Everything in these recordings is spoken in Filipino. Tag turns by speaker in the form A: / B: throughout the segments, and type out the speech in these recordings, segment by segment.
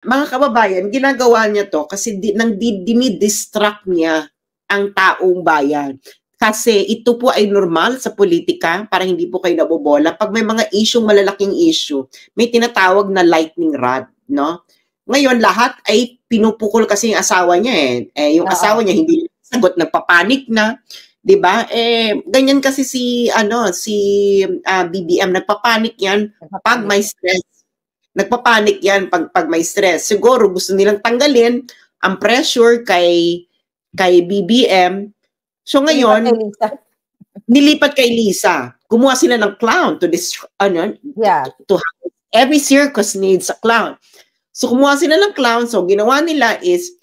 A: Mga kababayan, ginagawa niya to kasi dinidistract niya ang taong bayan. Kasi ito po ay normal sa politika para hindi po kayo nabobola. Pag may mga isyong malalaking issue, may tinatawag na lightning rod, no? Ngayon, lahat ay pinupukol kasi yung asawa niya yung asawa niya hindi sagot, nagpapanik na, 'di ba? Ganyan kasi si BBM, nagpapanik 'yan pag may stress. Nagpapanik 'yan pag may stress. Siguro gusto nilang tanggalin ang pressure kay BBM. So ngayon, nilipat kay Lisa. Gumawa sila ng clown to to every circus needs a clown. So kumuha sila ng clown. So ginawa nila is,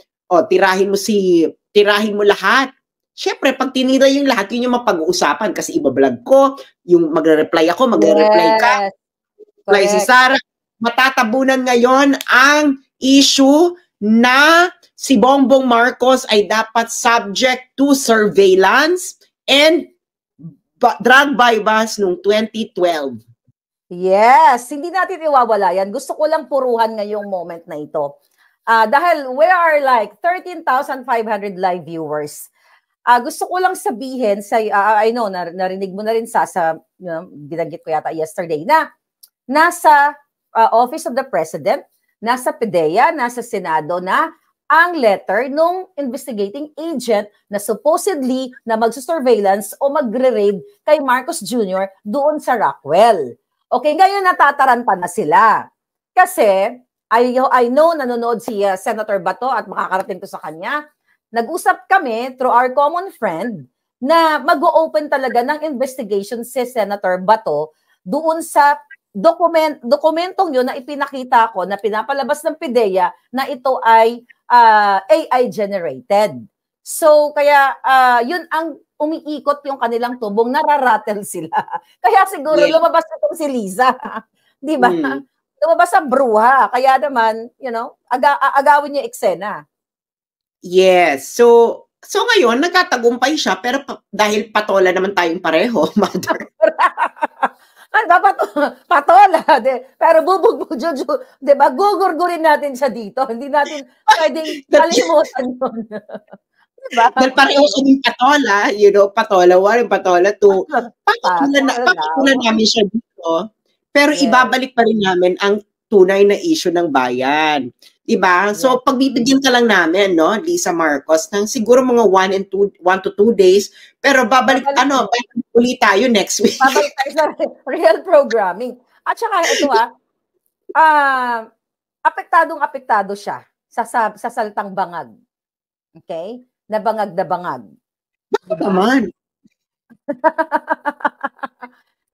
A: tirahin mo lahat. Syempre, pag tinira yung lahat, yun yung mapag-uusapan kasi ibablog ko, yung magre-reply ako, magre-reply ka. Reply si Sarah. Matatabunan ngayon ang issue na si Bongbong Marcos ay dapat subject to surveillance and drug bypass noong 2012.
B: Yes, hindi natin iwawala yan. Gusto ko lang puruhan ngayong moment na ito. Dahil we are like 13,500 live viewers. Gusto ko lang sabihin, I know, narinig mo na rin binanggit ko yata yesterday, na nasa Office of the President, nasa PDEA, nasa Senado na ang letter nung investigating agent na supposedly na magsusurveillance o magre-raid kay Marcos Jr. doon sa Rockwell. Okay, ngayon natataranta na sila. Kasi, I know nanonood si Senator Bato at makakarating to sa kanya. Nag-usap kami through our common friend na mag-o-open talaga ng investigation si Senator Bato doon sa dokumentong yun na ipinakita ko na pinapalabas ng PDEA na ito ay AI generated. So, kaya yun ang umiikot yung kanilang tubong, nararattle sila. Kaya siguro lumabas itong si Liza. Di ba? Lumabas ang bruha. Kaya naman, agawin niya eksena.
A: Yes. So ngayon, nagkatagumpay siya, pero dahil patola naman tayong pareho, mother.
B: Dapat patola, pero bubugbog, di ba? Gugurgurin natin siya dito. Hindi natin pwedeng kalimutan yun. Diba?
A: Dahil pareho kaming patola, patola 1 and patola 2. Papatulan namin siya dito, pero ibabalik pa rin namin ang tunay na issue ng bayan. Diba? So, pagbibigyan ka lang namin, no, Lisa Marcos, ng siguro mga 1 to 2 days, pero babalik ulit tayo next week.
B: Babalik tayo sa real programming. At saka, ito apektado siya sa salitang bangag. Okay? Nabangag na bangag.
A: Bakit naman?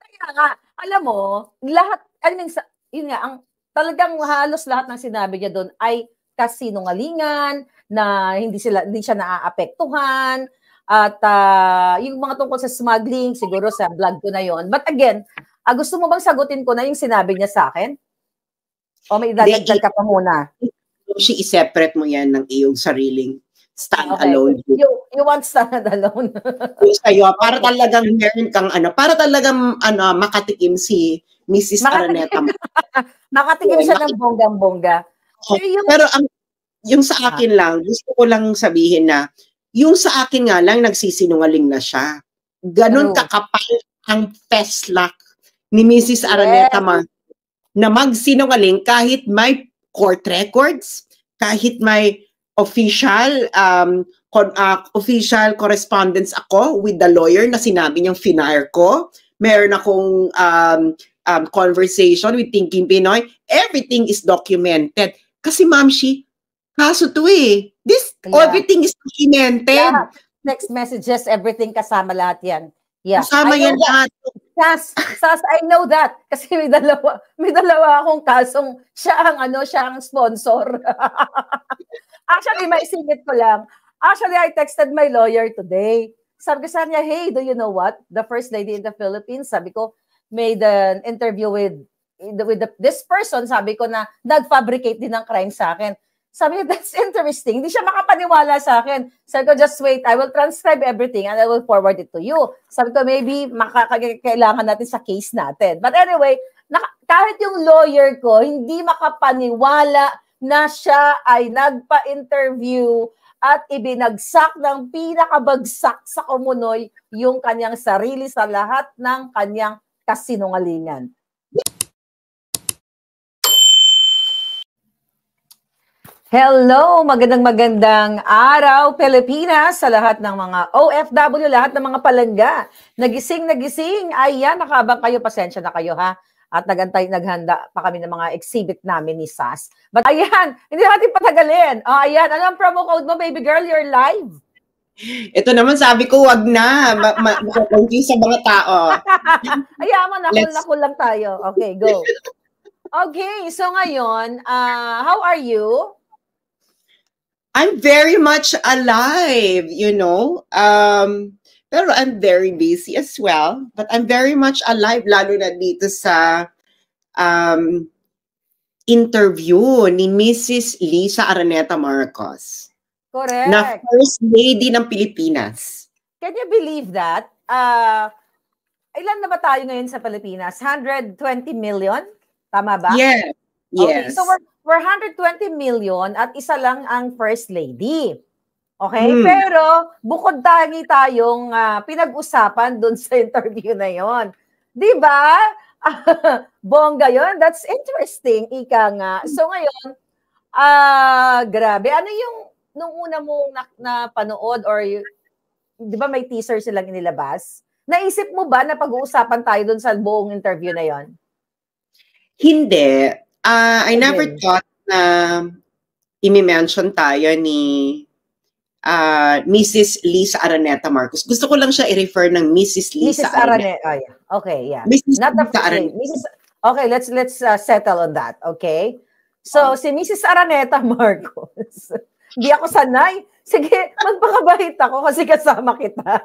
B: Kaya nga, alam mo, lahat, yun nga, talagang halos lahat ng sinabi niya doon ay kasinungalingan, na hindi siya naaapektuhan, at yung mga tungkol sa smuggling, siguro sa vlog ko na yon. But again, gusto mo bang sagutin ko na yung sinabi niya sa akin? O may idadagdag ka pa muna?
A: I-separate mo yan ng iyong sariling stand-alone.
B: You want stand-alone?
A: Sa'yo, para talagang meron kang para talagang makatikim si Mrs. Araneta.
B: Makatikim siya ng bonggang-bongga.
A: Pero yung sa akin lang, gusto ko lang sabihin na, yung sa akin nga lang, nagsisinungaling na siya. Ganon kakapal ang peslak ni Mrs. Araneta na magsinungaling kahit may court records, kahit may official correspondence ako with the lawyer na sinabi niyang finire ko. Meron akong conversation with Thinking Pinoy. Everything is documented. Kasi Mamshi, kaso to everything is documented.
B: Yeah. Text messages, everything kasama lahat yan. Yeah.
A: Kasama yan lahat.
B: Sas, I know that. Kasi may dalawa akong kasong siya ang sponsor. Actually, maisingit ko lang. Actually, I texted my lawyer today. Sabi ko sa niya, hey, do you know what? The first lady in the Philippines, sabi ko, made an interview with this person, sabi ko na nag-fabricate din ng crime sa akin. Sabi niya, that's interesting. Hindi siya makapaniwala sa akin. Sabi ko, just wait, I will transcribe everything and I will forward it to you. Sabi ko, maybe kailangan natin sa case natin. But anyway, kahit yung lawyer ko, hindi makapaniwala na siya ay nagpa-interview at ibinagsak ng pinakabagsak sa Kumunoy yung kanyang sarili sa lahat ng kanyang kasinungalingan. Hello, magandang araw Pilipinas sa lahat ng mga OFW, lahat ng mga palangga. Nagising, ayan, nakabang kayo, pasensya na kayo ha. At naghanda pa kami ng mga exhibit namin ni SAS. But ayan, hindi natin patagalin. Ayan, ano ang promo code mo, baby girl? You're live.
A: Ito naman sabi ko, wag na. Confuse sa mga tao.
B: Ayan mo, nakul lang tayo. Okay, go. Okay, so ngayon, how are you?
A: I'm very much alive, you know. Pero I'm very busy as well. But I'm very much alive, lalo na dito sa interview ni Mrs. Lisa Araneta Marcos.
B: Correct.
A: Na First Lady ng Pilipinas.
B: Can you believe that? Ilan na ba tayo ngayon sa Pilipinas? 120 million? Tama ba?
A: Yeah. Yes.
B: Okay, so we're 120 million at isa lang ang First Lady. Okay? Pero bukod tayong pinag-usapan dun sa interview na yon. Di ba? Bongga yon. That's interesting. Ika nga. So ngayon, grabe. Ano yung nung una mong napanood or di ba may teaser silang inilabas? Naisip mo ba na pag-uusapan tayo dun sa buong interview na yon?
A: Hindi. I never thought na i-mention tayo ni Mrs. Lisa Araneta Marcos. Gusto ko lang siya i-refer ng Mrs. Lisa Araneta.
B: Oh, yeah. Okay, yeah.
A: Mrs.
B: Not the
A: Lisa Araneta.
B: Okay, let's settle on that, okay? So, si Mrs. Araneta Marcos, hindi ako sanay. Sige, magpakabait ako kasi kasama kita.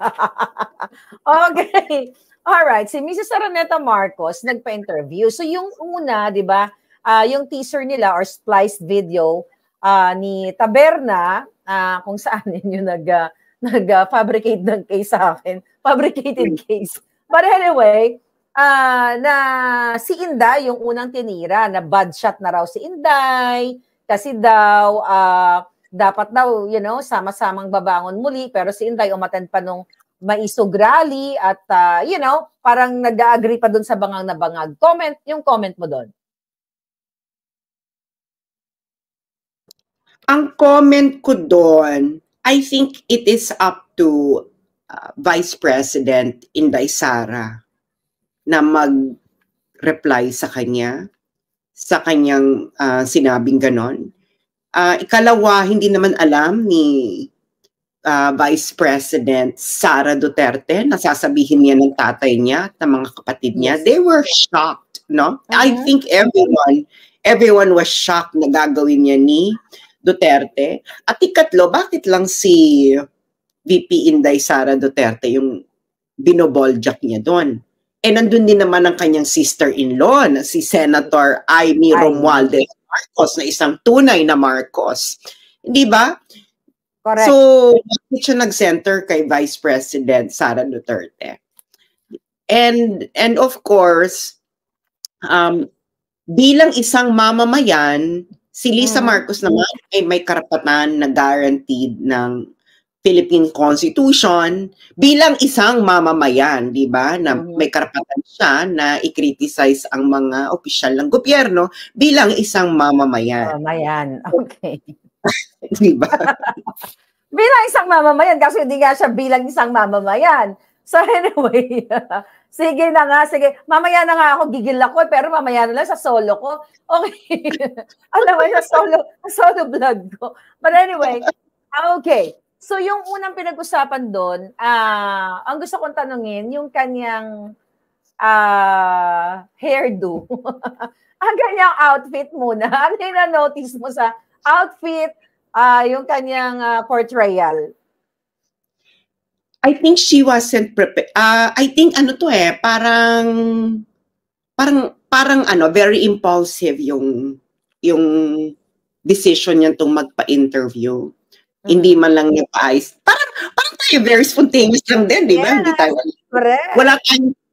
B: Okay. Alright, si Mrs. Araneta Marcos nagpa-interview. So, yung una, di ba, yung teaser nila or spliced video ni Taberna, kung saan yun nag-fabricate ng case sa akin. Fabricated case. But anyway, na si Inday, yung unang tinira, na bad shot na raw si Inday, kasi daw, dapat daw, you know, sama-samang babangon muli, pero si Inday umattend pa nung maisog rally at, you know, parang nag-agree pa dun sa bangang na bangag. Yung comment mo dun.
A: Ang comment ko doon, I think it is up to Vice President Inday Sara na mag-reply sa kanya, sa kanyang sinabing ganon. Ikalawa, hindi naman alam ni Vice President Sara Duterte na sasabihin niya ng tatay niya at ng mga kapatid niya. Yes. They were shocked, no? I think everyone was shocked na gagawin niya ni Duterte. At ikatlo, bakit lang si VP Inday Sara Duterte yung binoboljak niya doon? Eh, nandun din naman ang kanyang sister-in-law na si Senator Amy Romualdez Marcos na isang tunay na Marcos. Hindi ba?
B: Correct.
A: So, bakit siya nag-center kay Vice President Sara Duterte? And of course, bilang isang mamamayan, si Lisa Marcos naman ay may karapatan na guaranteed ng Philippine Constitution bilang isang mamamayan, di ba? Na may karapatan siya na i-criticize ang mga opisyal ng gobyerno bilang isang mamamayan.
B: Mamamayan, okay.
A: Di ba?
B: Bilang isang mamamayan, kasi hindi nga siya bilang isang mamamayan. So anyway, sige na nga, sige. Mamaya na nga ako, gigil ako, pero mamaya na lang sa solo ko. Okay. Alam mo, sa solo vlog ko. But anyway, okay. So yung unang pinag-usapan doon, ang gusto kong tanungin, yung kanyang hairdo. Ang kanyang outfit muna. Ano yung na-notice mo sa outfit, yung kanyang portrayal?
A: I think she wasn't prepared. I think parang very impulsive yung decision niya tong magpa-interview. Hindi man lang niya pa-ayos. Parang tayo very spontaneous lang din, di ba? Hindi tayo.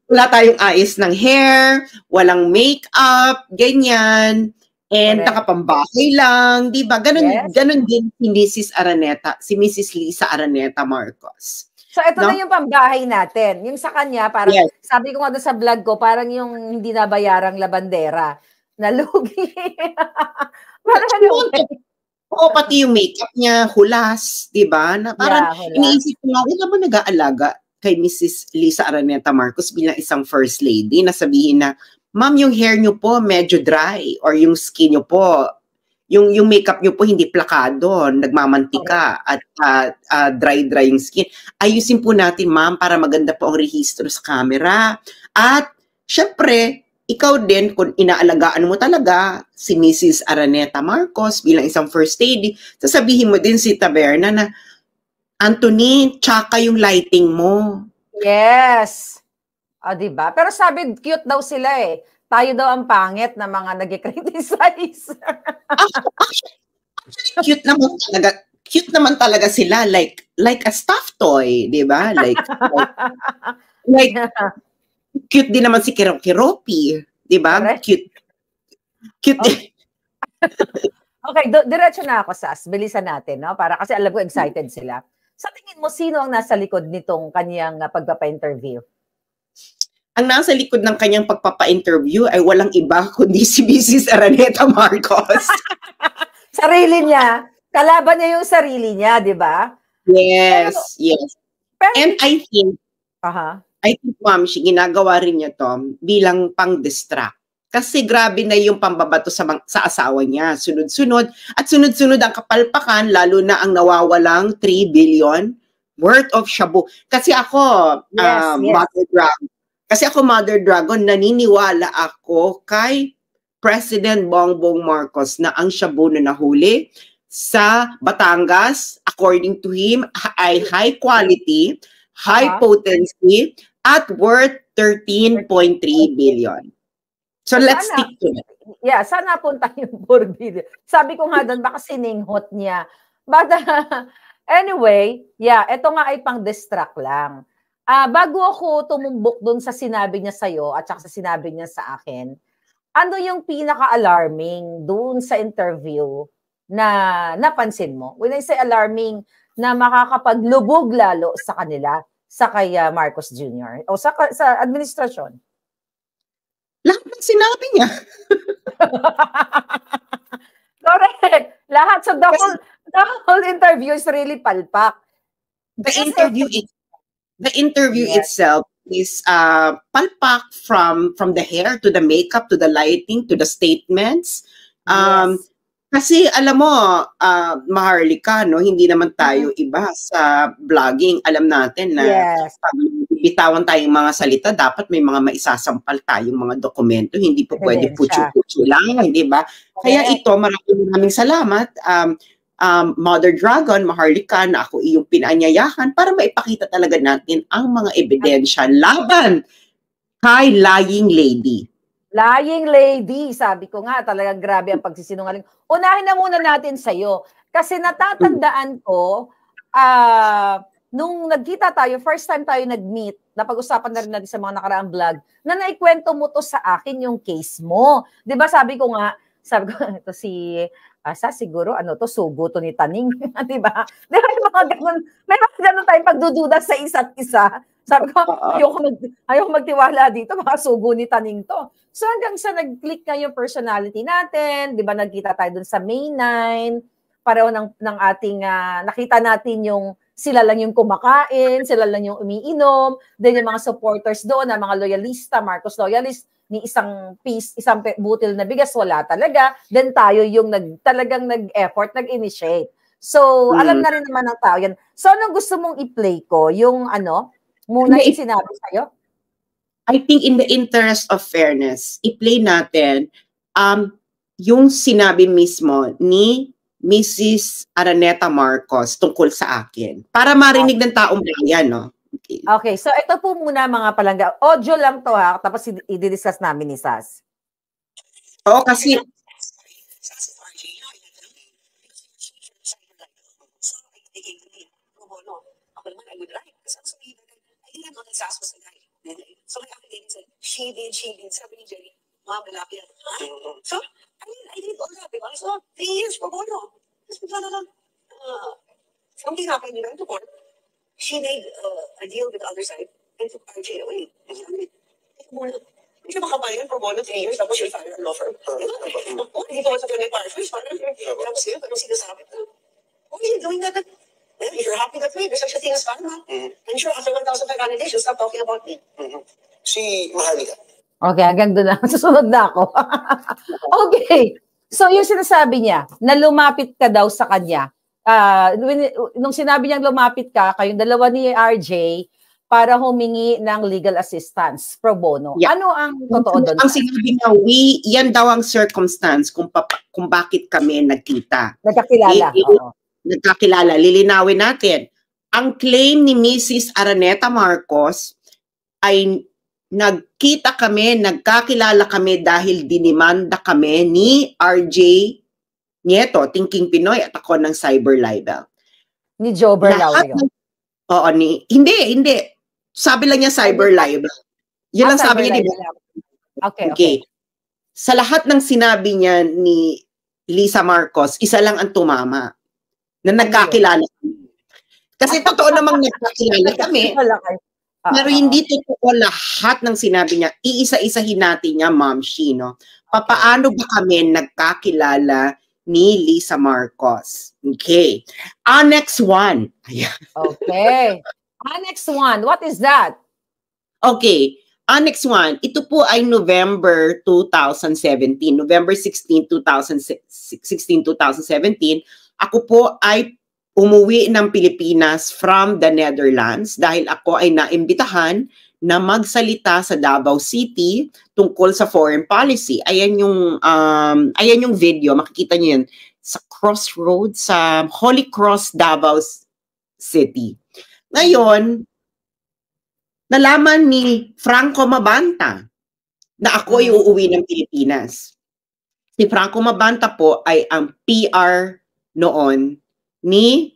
A: Wala tayong ayos ng hair, walang makeup, ganyan. And
B: Correct.
A: nakapambahay lang, di ba? Ganun,
B: Yes.
A: ganun din si Mrs. Araneta, si Mrs. Lisa Araneta Marcos.
B: So, ito
A: No?
B: na yung pambahay natin. Yung sa kanya, parang,
A: Yes.
B: sabi ko nga doon sa vlog ko, parang yung hindi nabayarang labandera. Nalugi. Parang anyway.
A: Oo, pati yung makeup niya, hulas, di ba? Na parang
B: Yeah, hulas.
A: iniisip ko nga, wala ba nag-aalaga kay Mrs. Lisa Araneta Marcos bilang isang first lady na sabihin na, ma'am, yung hair niyo po medyo dry or yung skin niyo po, yung makeup niyo po hindi plakado, nagmamantika at dry yung skin. Ayusin po natin, ma'am, para maganda po ang rehistro sa camera. At syempre, ikaw din, kung inaalagaan mo talaga si Mrs. Araneta Marcos bilang isang first lady, sasabihin mo din si Taberna na, Anthony, tsaka yung lighting mo.
B: Yes. Diba? Pero sabi, cute daw sila eh. Tayo daw ang pangit na mga nag-criticize.
A: Cute naman talaga sila, like a stuffed toy, di ba? Like cute din naman si Kiropi, di ba? Cute.
B: Okay, okay, diretso na ako, Sas. Bilisan natin, no? Para kasi alam ko excited sila. Sa tingin mo, sino ang nasa likod nitong kanyang pagpapa-interview?
A: Ang nasa likod ng kanyang pagpapa-interview ay walang iba kundi si Mrs. Araneta Marcos.
B: Sarili niya. Kalaban niya yung sarili niya, di ba?
A: Yes, yes. And I think, ma'am, ginagawa rin niya to bilang pang-distract. Kasi grabe na yung pambabato sa asawa niya. Sunod-sunod. At sunod-sunod ang kapalpakan, lalo na ang nawawalang 3 billion worth of shabu. Kasi ako, Mother Dragon, naniniwala ako kay President Bongbong Marcos na ang shabu na nahuli sa Batangas, according to him, ay high quality, high potency, at worth 13.3 billion. So let's stick to it.
B: Yeah, sana punta yung 4 billion. Sabi ko nga doon, baka sininghot niya. But anyway, ito nga ay pang-distract lang. Bago ako tumumbok doon sa sinabi niya sa'yo at saka sa sinabi niya sa akin, ano yung pinaka-alarming doon sa interview na napansin mo? When I say alarming, na makakapaglubog lalo sa kanila, sa kay Marcos Jr. o sa administrasyon?
A: Lahat ng sinabi niya.
B: Correct. Lahat. So the whole interview is really palpak.
A: The interview itself is palpak from the hair to the makeup to the lighting to the statements. Kasi alam mo, Maharlika, no, hindi naman tayo iba sa vlogging. Alam natin na pag bitawan tayong mga salita, dapat may mga maisasampal tayong mga dokumento. Hindi po pwede putyo-putyo lang, di ba? Kaya ito, maraming salamat, Mother Dragon, Maharlika, na ako iyong pinanyayahan para maipakita talaga natin ang mga ebidensya laban kay Lying Lady.
B: Lying Lady, sabi ko nga, talagang grabe ang pagsisinungaling. Unahin na muna natin sa'yo. Kasi natatandaan ko, nung nagkita tayo, first time tayo nag-meet, napag-usapan na rin natin sa mga nakaraang vlog, na naikwento mo to sa akin yung case mo. Di ba sabi ko, ito si siguro, sugo to ni Taning. Di ba? Di ba yung mga ganun, may mga ganun tayong pagdududa sa isa't isa. Sabi ko, ayoko magtiwala dito, mga sugo ni Taning to. So hanggang sa nag-click na yung personality natin, di ba nagkita tayo dun sa May 9, pareho ng ating, nakita natin yung sila lang yung kumakain, sila lang yung umiinom, then yung mga supporters doon, na mga loyalista, Marcos loyalist, ni isang butil na bigas, wala talaga. Then tayo yung talagang nag-effort, nag-initiate. So, alam na rin naman ng tao yan. So, anong gusto mong i-play ko? Yung muna yung sinabi sa'yo?
A: I think in the interest of fairness, i-play natin yung sinabi mismo ni Mrs. Araneta Marcos tungkol sa akin. Para marinig ng taong bayan, no?
B: Okay, so ito po muna mga palangga. Audio lang to ha, tapos i-discuss namin ni Sas.
A: Oo, kasi
C: So, kaya affidavit said, she did, sabi ni Jerry, mga malapit. So, I didn't diba? So, 3 years pro bono. Tapos bigla na lang, something happened, we went to court. She made a deal with the other side and took RJ away. Hindi siya makabayan pro bono 3 years, tapos you'll fire a law firm. Dito ka sa Trinidad Fire First, tapos yun, anong sinasabi? Why are you doing that? If you're happy that way, there's such a thing as karma. I'm sure after 1,500 days, you'll stop talking about me.
D: Si Maharlika.
B: Okay, hanggang doon na. Susunod na ako. Okay. So, yung sinasabi niya, na lumapit ka daw sa kanya. Nung sinabi niyang lumapit ka, kayong dalawa ni RJ, para humingi ng legal assistance pro bono.
A: Yeah.
B: Ano ang totoo doon?
A: Ang sinabi niya, yan daw ang circumstance kung bakit kami nagkita.
B: Nagkakilala.
A: Nagkakilala. Lilinawin natin. Ang claim ni Mrs. Araneta Marcos ay nagkita kami, nagkakilala kami dahil dinimanda kami ni RJ Nieto, Thinking Pinoy, at ako ng cyber libel.
B: Ni Joe Berlaurio.
A: Oo, hindi. Sabi lang niya cyber libel. Yun lang sabi niya. Okay. Sa lahat ng sinabi niya ni Lisa Marcos, isa lang ang tumama. Na nagkakilala kami. Kasi totoo namang nagkakilala kami. Pero hindi totoo lahat ng sinabi niya. Iisa-isahin natin niya, Ma'am Shino. Paano ba kami nagkakilala ni Lisa Marcos? Okay. Annex 1.
B: Okay. Annex 1. What is that?
A: Okay. Annex 1. Ito po ay November 2017. November 16, 2017. Ako po ay umuwi ng Pilipinas from the Netherlands dahil ako ay naimbitahan na magsalita sa Davao City tungkol sa foreign policy. Ayan yung video, makikita niyo yan sa crossroads sa Holy Cross, Davao City. Ngayon, nalaman ni Franco Mabanta na ako ay uuwi ng Pilipinas. Si Franco Mabanta po ay ang PR noon ni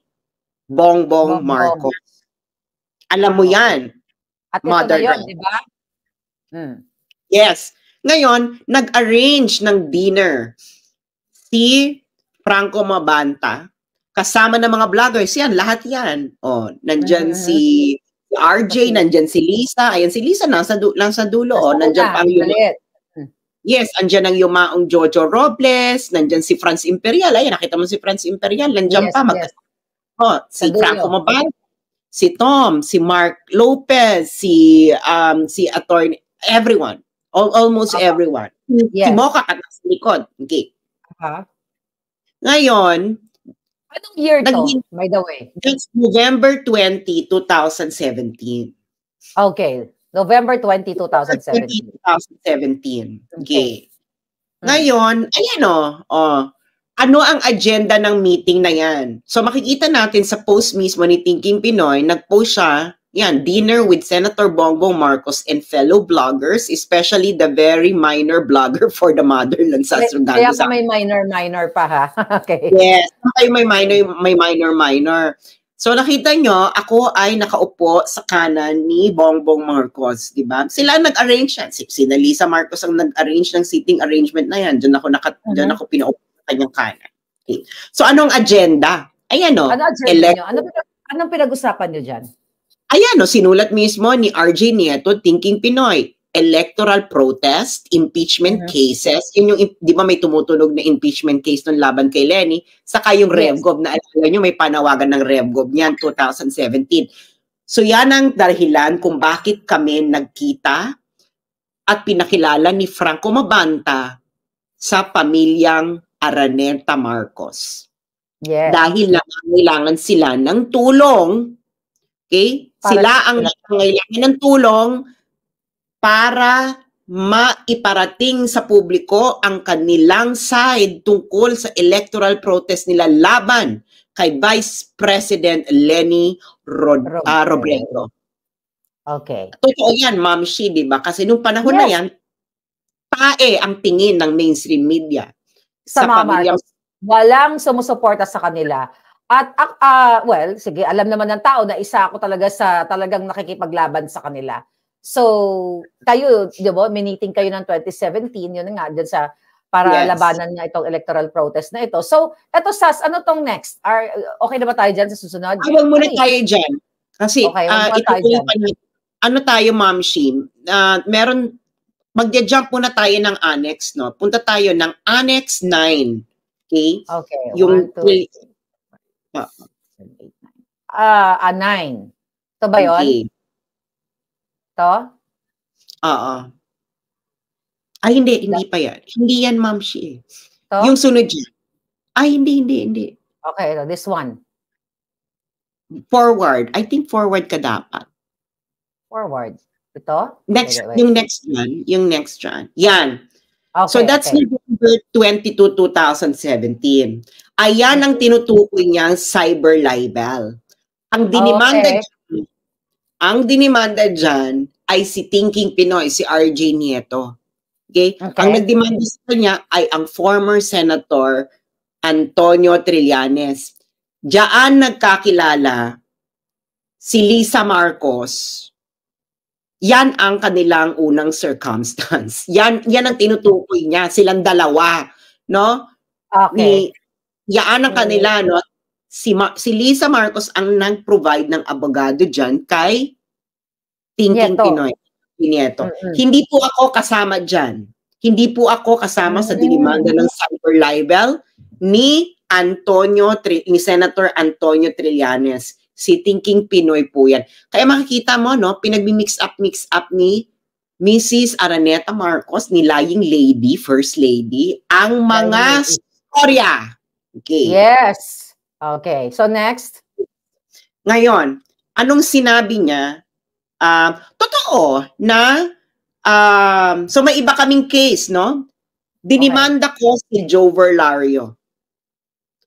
A: Bongbong Marcos. Alam mo yan.
B: At ito na yun, di ba?
A: Yes. Ngayon, nag-arrange ng dinner si Franco Mabanta kasama ng mga vloggers. Yan, lahat yan. Nandyan si RJ, nandyan si Lisa. Ayan, si Lisa lang sa dulo. Nandyan pa ang Yes, andyan ang yumaong Jojo Robles, nandyan si Franz Imperial. Ayan, nakita mo si Franz Imperial, nandyan pa. Si Franco Mabanta, si Tom, si Mark Lopez, si attorney, everyone. Almost everyone. Si Mocha ka sa likod. Okay. Ngayon,
B: anong year to, by the way?
A: That's November 20, 2017.
B: Okay. November 20, 2017.
A: 2017. Okay. Ngayon, ayan ano ang agenda ng meeting na yan? So makikita natin sa post mismo ni Thinking Pinoy, nag-post siya, yan, dinner with Senator Bongbong Marcos and fellow bloggers, especially the very minor blogger for the motherland.
B: Kaya pa may minor pa ha? Okay.
A: Yes, may minor. So nakita nyo, ako ay nakaupo sa kanan ni Bongbong Marcos, di ba? Sila nag-arrange yan. Sina Lisa Marcos ang nag-arrange ng seating arrangement na yan. Diyan ako pinaupo sa kanyang kanan. Okay. So anong agenda? Ayan
B: anong pinag-usapan nyo dyan?
A: Ayan sinulat mismo ni RJ Nieto, Thinking Pinoy. Electoral protest, impeachment cases, yun yung, di ba may tumutunog na impeachment case ng laban kay Lenny, saka yung RevGov na alam nyo, may panawagan ng RevGov niyan, 2017. So yan ang dahilan kung bakit kami nagkita at pinakilala ni Franco Mabanta sa pamilyang Araneta Marcos.
B: Yes.
A: Dahil nangangailangan sila ng tulong, okay? Sila ang nangangailangan ng tulong para maiparating sa publiko ang kanilang side tungkol sa electoral protest nila laban kay Vice President Lenny Robredo.
B: Okay.
A: Totoo yan, Ma'am Shi, di ba? Kasi nung panahon na yan, tae ang tingin ng mainstream media.
B: Sa mga Marcos, walang sumusuporta sa kanila. At, well, sige, alam naman ng tao na isa ako talaga sa talagang nakikipaglaban sa kanila. So, kayo, di ba, miniting kayo ng 2017, yun nga, dyan sa para
A: Yes.
B: labanan nga itong electoral protest na ito. So, eto Sas, ano tong next? Okay na ba tayo dyan sa susunod?
A: Huwag muna
B: Ano
A: tayo dyan. Kasi
B: Okay, wag muna tayo
A: itutuloy
B: dyan.
A: pa niya. Ano tayo, Ma'am Shim? Magja-jump muna tayo ng annex, no? Punta tayo ng Annex 9. Okay?
B: Okay,
A: Yung
B: 1, 2, 3, 4, 5, 6, 7, 8, 9. Ito ba yun?
A: Okay.
B: Ito?
A: Oo. Ay, hindi pa yan. Hindi yan, Ma'am Shi.
B: Ito?
A: Yung sunod dyan. Ay, hindi.
B: Okay, ito, this one.
A: Forward. I think forward ka dapat.
B: Forward. Ito?
A: Next,
B: Wait.
A: yung next dyan. Yan.
B: Okay,
A: So that's
B: okay.
A: November 22, 2017. Ayan ang tinutukoy niyang cyber libel. Ang dinimanda dyan ay si Thinking Pinoy, si RJ Nieto. Okay? Ang nagdemanda sa kanya ay ang former Senator Antonio Trillanes. Diyan nagkakilala si Lisa Marcos. Yan ang kanilang unang circumstance. Yan ang tinutukoy niya, silang dalawa, no?
B: Okay.
A: Yan ang kanila, no? Si Lisa Marcos ang nag-provide ng abogado diyan kay Thinking
B: Nieto.
A: Pinoy. Nieto. Hindi po ako kasama diyan. Hindi po ako kasama sa dinimanda ng cyber libel ni Senator Antonio Trillanes. Si Thinking Pinoy po yan. Kaya makikita mo, no, pinagmi-mix up ni Mrs. Araneta Marcos, ni Lying Lady, First Lady, ang mga storya. Okay.
B: Yes. Okay. So next.
A: Ngayon, anong sinabi niya? Totoo na, so may iba kaming case, no? Dinimanda ko si Joe Verlario.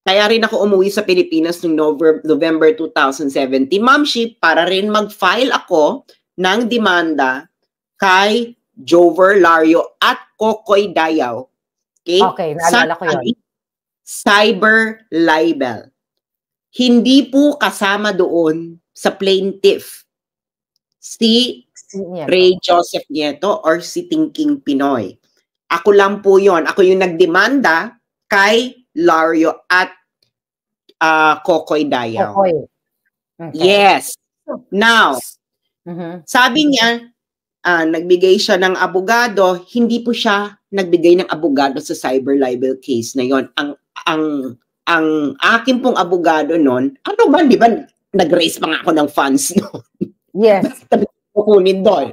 A: Kaya rin ako umuwi sa Pilipinas noong November 2017. Ma'am Shi, para rin mag-file ako ng demanda kay Joe Verlario at Kokoy Dayaw. Okay?
B: Okay, naalala ko yun.
A: Cyber libel. Hindi po kasama doon sa plaintiff si Ray Joseph Nieto or si Thinking Pinoy. Ako lang po yon. Ako yung nagdemanda kay Lario at Kokoy Dayaw.
B: Kokoy. Okay.
A: Yes. Now, sabi niya, nagbigay siya ng abogado, hindi po siya nagbigay ng abogado sa cyber libel case na yon. Ang akin pong abogado noon, ano ba, di ba, nag-raise pa nga ako ng funds noon.
B: Yes.
A: Kukunin doon.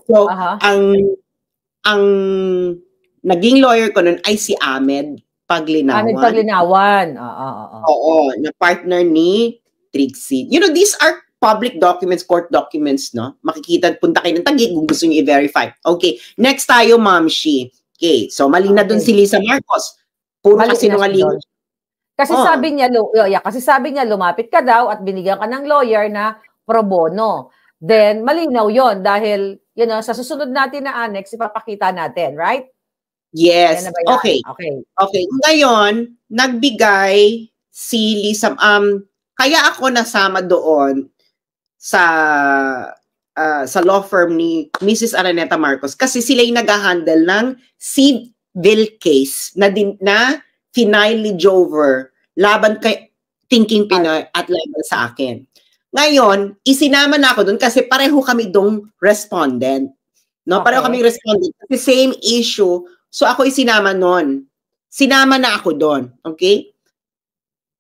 A: So, ang naging lawyer ko noon ay si Ahmed Paglinawan.
B: Ahmed Paglinawan.
A: Oo, na partner ni Trixie. You know, these are public documents, court documents, no? Makikita, punta kayo ng Taguig kung gusto nyo i-verify. Okay, next tayo, Ma'am Shi. Okay, so mali na dun si Lisa Marcos. Puro kasinungaling.
B: Kasi sabi niya, lumapit ka daw at binigyan ka ng lawyer na pro bono. Then, malinaw yon dahil, sa susunod natin na annex, ipapakita natin, right?
A: Yes. Okay. Ngayon, nagbigay si Lisa, kaya ako nasama doon sa law firm ni Mrs. Araneta Marcos kasi sila yung nag-handle ng civil case na final ni Jover laban kay Thinking Pinoy at laban sa akin. Ngayon, isinama na ako doon kasi pareho kami dong respondent. No, pareho kami respondent. Kasi same issue. So ako isinama noon. Sinama na ako doon. Okay?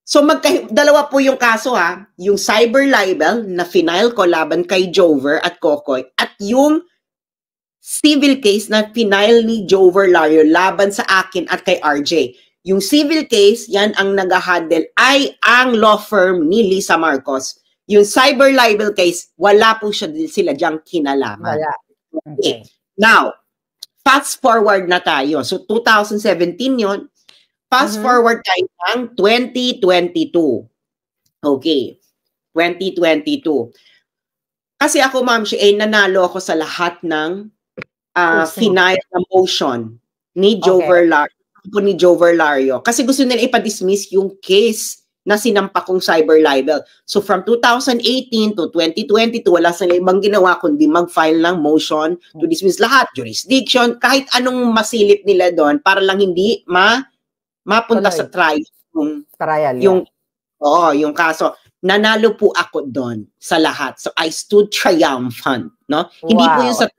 A: So dalawa po yung kaso ha. Yung cyber libel na final ko laban kay Jover at Kokoy at yung civil case na final ni Jover Lario laban sa akin at kay RJ. Yung civil case, yan ang nag-handle ay ang law firm ni Lisa Marcos. Yung cyber libel case, wala po sila diyang kinalaman.
B: Wala. Okay.
A: Now, fast forward na tayo. So, 2017 yon. Fast forward tayo ng 2022. Okay. 2022. Kasi ako, Ma'am Shi, nanalo ako sa lahat ng final na motion ni Joe Verlario. Kasi gusto nila ipa-dismiss yung case na sinampa kong cyber libel. So from 2018 to 2022, wala sila ibang ginawa kundi mag-file ng motion to dismiss lahat, jurisdiction, kahit anong masilip nila doon para lang hindi mapunta sa trial. Yung kaso. Nanalo po ako doon sa lahat. So I stood triumphant, no? Wow. Hindi po yung sa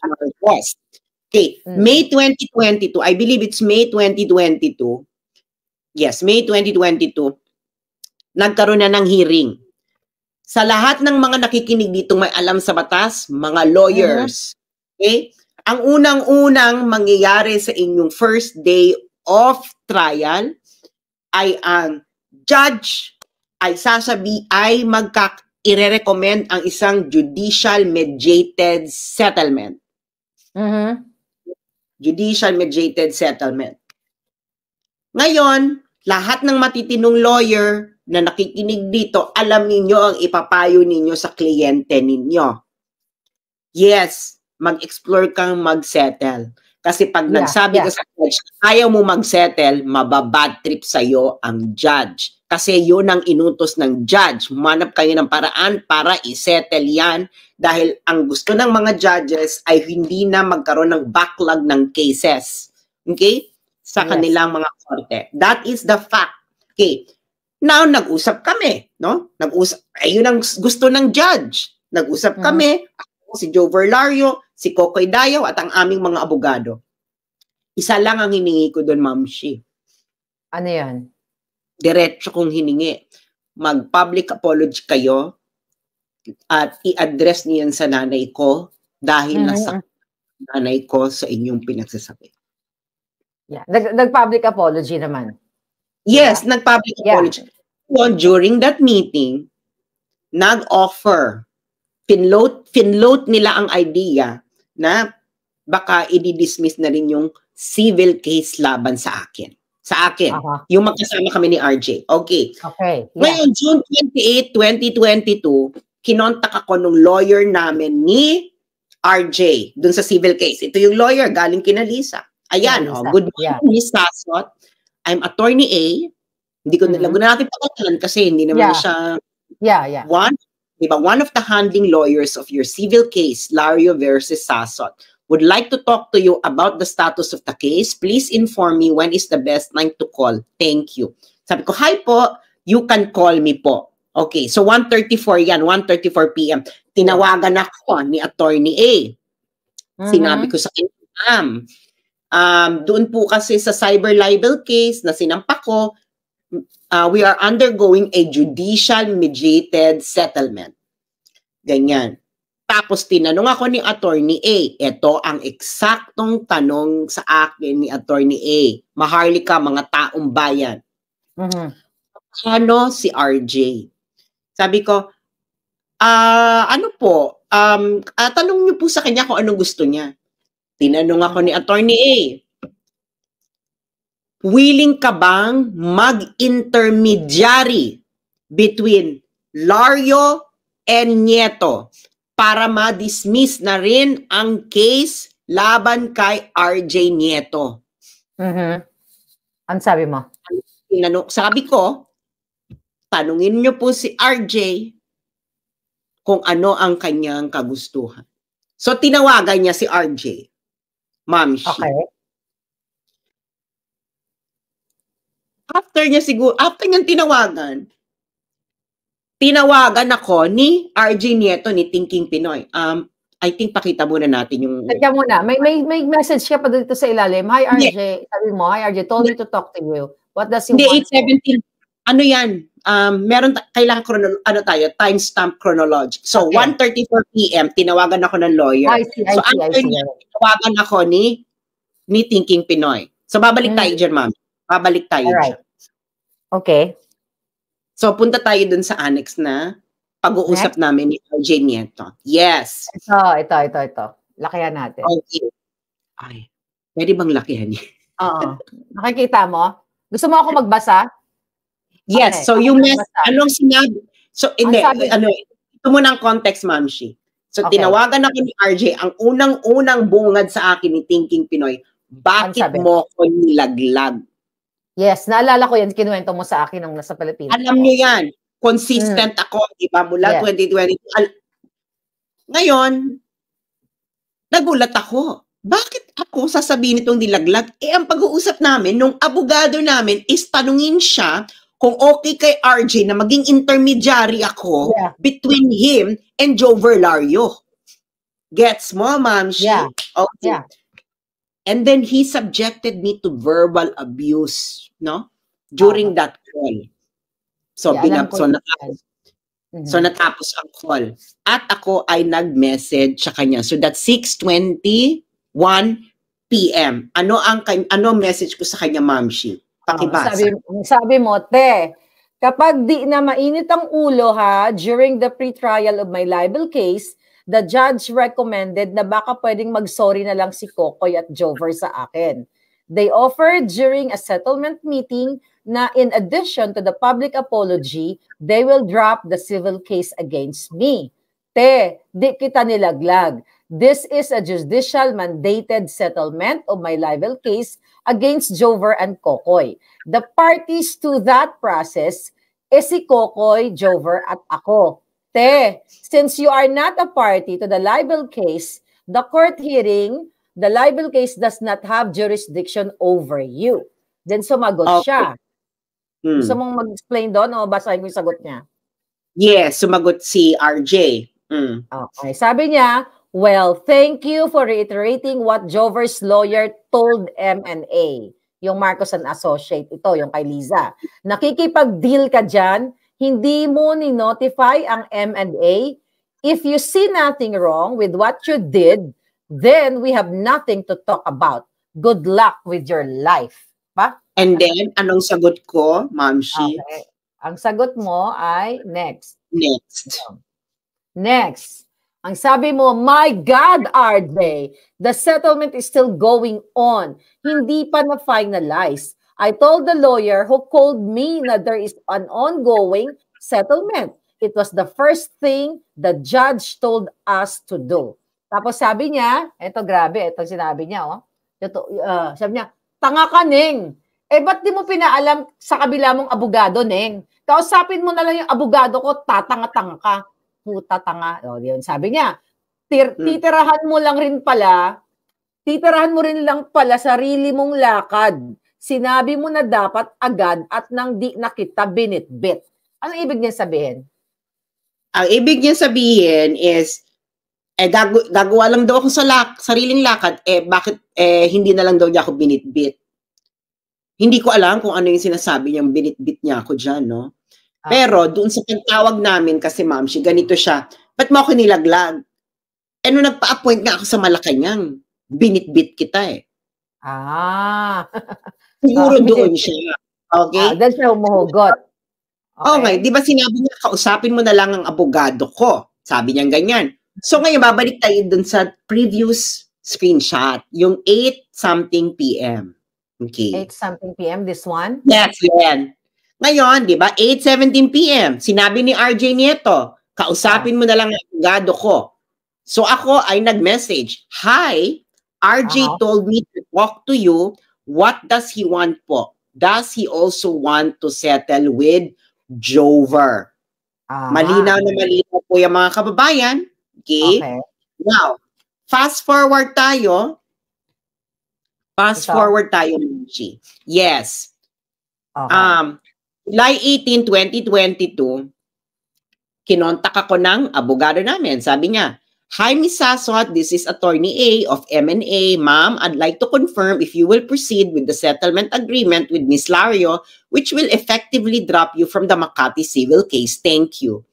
A: Marcos. Okay, May 2022, I believe it's May 2022. Yes, May 2022. Nagkaroon na ng hearing. Sa lahat ng mga nakikinig dito may alam sa batas, mga lawyers. Okay? Ang unang-unang mangyayari sa inyong first day of trial ay ang judge ay i-recommend ang isang judicial mediated settlement. Judicial mediated settlement. Ngayon, lahat ng matitinong lawyer na nakikinig dito, alam ninyo ang ipapayo ninyo sa kliyente ninyo. Yes, mag-explore kang mag-settle. Kasi pag nagsabi ka sa judge, ayaw mo mag-settle, mababad trip sa'yo ang judge. Kasi yun ang inutos ng judge. Manap kayo ng paraan para isettle yan dahil ang gusto ng mga judges ay hindi na magkaroon ng backlog ng cases. Okay? Sa kanilang mga korte. That is the fact. Okay. Now, nag-usap kami. No? Ayun ang gusto ng judge. Nag-usap kami. Ako, si Joe Verlario, si Kokoy Dayaw, at ang aming mga abogado. Isa lang ang hiningi ko doon, Ma'am Shi.
B: Ano yan?
A: Diretso kong hiningi. Mag-public apology kayo at i-address niyan sa nanay ko dahil nasa nanay ko sa inyong pinagsasabi.
B: Yeah. Nag-public apology naman.
A: Yes, nag-public apology. So, during that meeting, nag-offer, finload nila ang idea na baka i-dismiss na rin yung civil case laban sa akin. Sa akin. Yung magkasama kami ni RJ. Okay. Ngayon, June 28, 2022, kinontak ako nung lawyer namin ni RJ dun sa civil case. Ito yung lawyer, galing kina Lisa. Ayan, good morning, Ms. Sasot. I'm Attorney A. Hindi ko na natin pagkakalan kasi hindi naman siya one of the handling lawyers of your civil case, Lario versus Sasot, would like to talk to you about the status of the case. Please inform me when is the best time to call. Thank you. Sabi ko, hi po, you can call me po. Okay, so 1:34 yan, 1:34 p.m. Tinawagan ako ni Attorney A. Sinabi ko sa kanya, doon po kasi sa cyber libel case na sinampa ko, we are undergoing a judicial mediated settlement. Ganyan. Tapos tinanong ako ni Attorney A. Ito ang eksaktong tanong sa akin ni Attorney A. Maharlika, mga taong bayan. Ano si RJ? Sabi ko, ano po, tanong niyo po sa kanya kung anong gusto niya. Tinanong ako ni Attorney A. Willing ka bang mag-intermediary between Lario and Nieto para ma-dismiss na rin ang case laban kay RJ Nieto?
B: Ano sabi mo?
A: Sabi ko, tanungin niyo po si RJ kung ano ang kanyang kagustuhan. So, tinawagan niya si RJ. Ma'am Shi.
B: Okay.
A: After niyang tinawagan ako ni RJ Nieto ni Thinking Pinoy. I think pakita muna natin yung...
B: Teka muna, may message ka pa dito sa ilalim. Hi RJ, sabi mo, hi RJ, told me to talk to you. What does he want?
A: 8:17. Ano yan? Meron kailangan timestamp chronologic. So, 1:34 p.m. tinawagan ako ng lawyer.
B: I see.
A: Tinawagan ako ni Thinking Pinoy. So, babalik tayo dyan, ma'am. Babalik tayo dyan.
B: Okay.
A: So, punta tayo dun sa annex na pag-uusap namin ni RJ Nieto. Yes.
B: Ito. Lakihan natin.
A: Okay. Ay, pwede bang lakihan niya?
B: Oo. Nakikita mo? Gusto mo ako magbasa?
A: Yes. So, yung anong sinabi? So, ito muna ang context, Ma'am Shi. So, tinawagan ako ni RJ, ang unang-unang bungad sa akin ni Thinking Pinoy, bakit mo ko nilaglag?
B: Yes, naalala ko yan. Kinuwento mo sa akin nung nasa Pilipinas.
A: Alam nyo yan. Consistent ako, di ba? Mula 2020. Ngayon, nagulat ako. Bakit ako sasabihin itong nilaglag? Ang pag-uusap namin, nung abogado namin is tanungin siya kung okay kay RJ na maging intermediary ako between him and Joe Verlario. Gets mo, ma'am?
B: Yeah.
A: Okay. Yeah. And then he subjected me to verbal abuse, no? During that call. So, natapos ang call. At ako ay nag-message sa kanya. So, that's 6:21 p.m. Ano message ko sa kanya, Ma'am Shi? Pakibasa.
B: Sabi mo, te, kapag di na mainit ang ulo ha, during the pre-trial of my libel case, the judge recommended na baka pwedeng mag-sorry na lang si Kokoy at Jover sa akin. They offered during a settlement meeting na in addition to the public apology, they will drop the civil case against me. Te, di kita nilaglag. This is a judicial mandated settlement of my libel case against Jover and Kokoy. The parties to that process is si Kokoy, Jover at ako. Te, since you are not a party to the libel case, the court hearing, the libel case does not have jurisdiction over you. Then sumagot siya. Gusto mong mag-explain doon o basahin ko yung sagot niya?
A: Yes, sumagot si RJ.
B: Okay. Sabi niya, well, thank you for reiterating what Jover's lawyer told M&A. Yung Marcos and Associate, ito, yung kay Liza. Nakikipag-deal ka dyan, hindi mo ni-notify ang M&A. If you see nothing wrong with what you did, then we have nothing to talk about. Good luck with your life. Pa?
A: And then, anong sagot ko, Ma'am Shi?
B: Okay. Ang sagot mo ay next.
A: Next.
B: Ang sabi mo, my God, RJ, the settlement is still going on. Hindi pa na-finalize. I told the lawyer who called me that there is an ongoing settlement. It was the first thing the judge told us to do. Tapos sabi niya, eto grabe, eto sinabi niya, oh. Sabi niya, tanga ka, Neng. Ba't di mo pinaalam sa kabila mong abogado, Neng? Kausapin mo na lang yung abogado ko, tatanga-tanga ka. Puta tanga. O, yun. Sabi niya, titirahan mo rin lang pala sarili mong lakad. Sinabi mo na dapat agad at nang di na kita binitbit. Ano ibig niya sabihin?
A: Ang ibig niya sabihin is, gagawa lang daw ako sa sariling lakad, bakit hindi na lang daw niya ako binitbit? Hindi ko alam kung ano yung sinasabi niyang binitbit niya ako dyan, no? Pero doon sa pagtawag namin, kasi Ma'am Shi, ganito siya, ba't mo ako nilaglag? Nung nagpa-appoint nga ako sa Malacanang, binitbit kita Siguro doon siya. Okay?
B: Dahil siya humuhugot.
A: Okay, di ba sinabi niya, kausapin mo na lang ang abogado ko. Sabi niya ganyan. So ngayon, babalik tayo dun sa previous screenshot, yung 8-something p.m. Okay.
B: 8-something p.m., this one?
A: Yes, yan. Ngayon, di ba, 8:17 p.m., sinabi ni RJ Nieto, kausapin mo na lang ang abogado ko. So ako ay nag-message, hi, RJ told me to talk to you. What does he want po? Does he also want to settle with Jover? Malinaw na malinaw po yung mga kababayan. Okay? Now, fast forward tayo. Michi. Yes. July 18, 2022, kinontak ako ng abogado namin. Sabi niya, hi, Ms. Sasot, this is Attorney A of M&A. Ma'am, I'd like to confirm if you will proceed with the settlement agreement with Ms. Lario, which will effectively drop you from the Makati civil case. Thank you.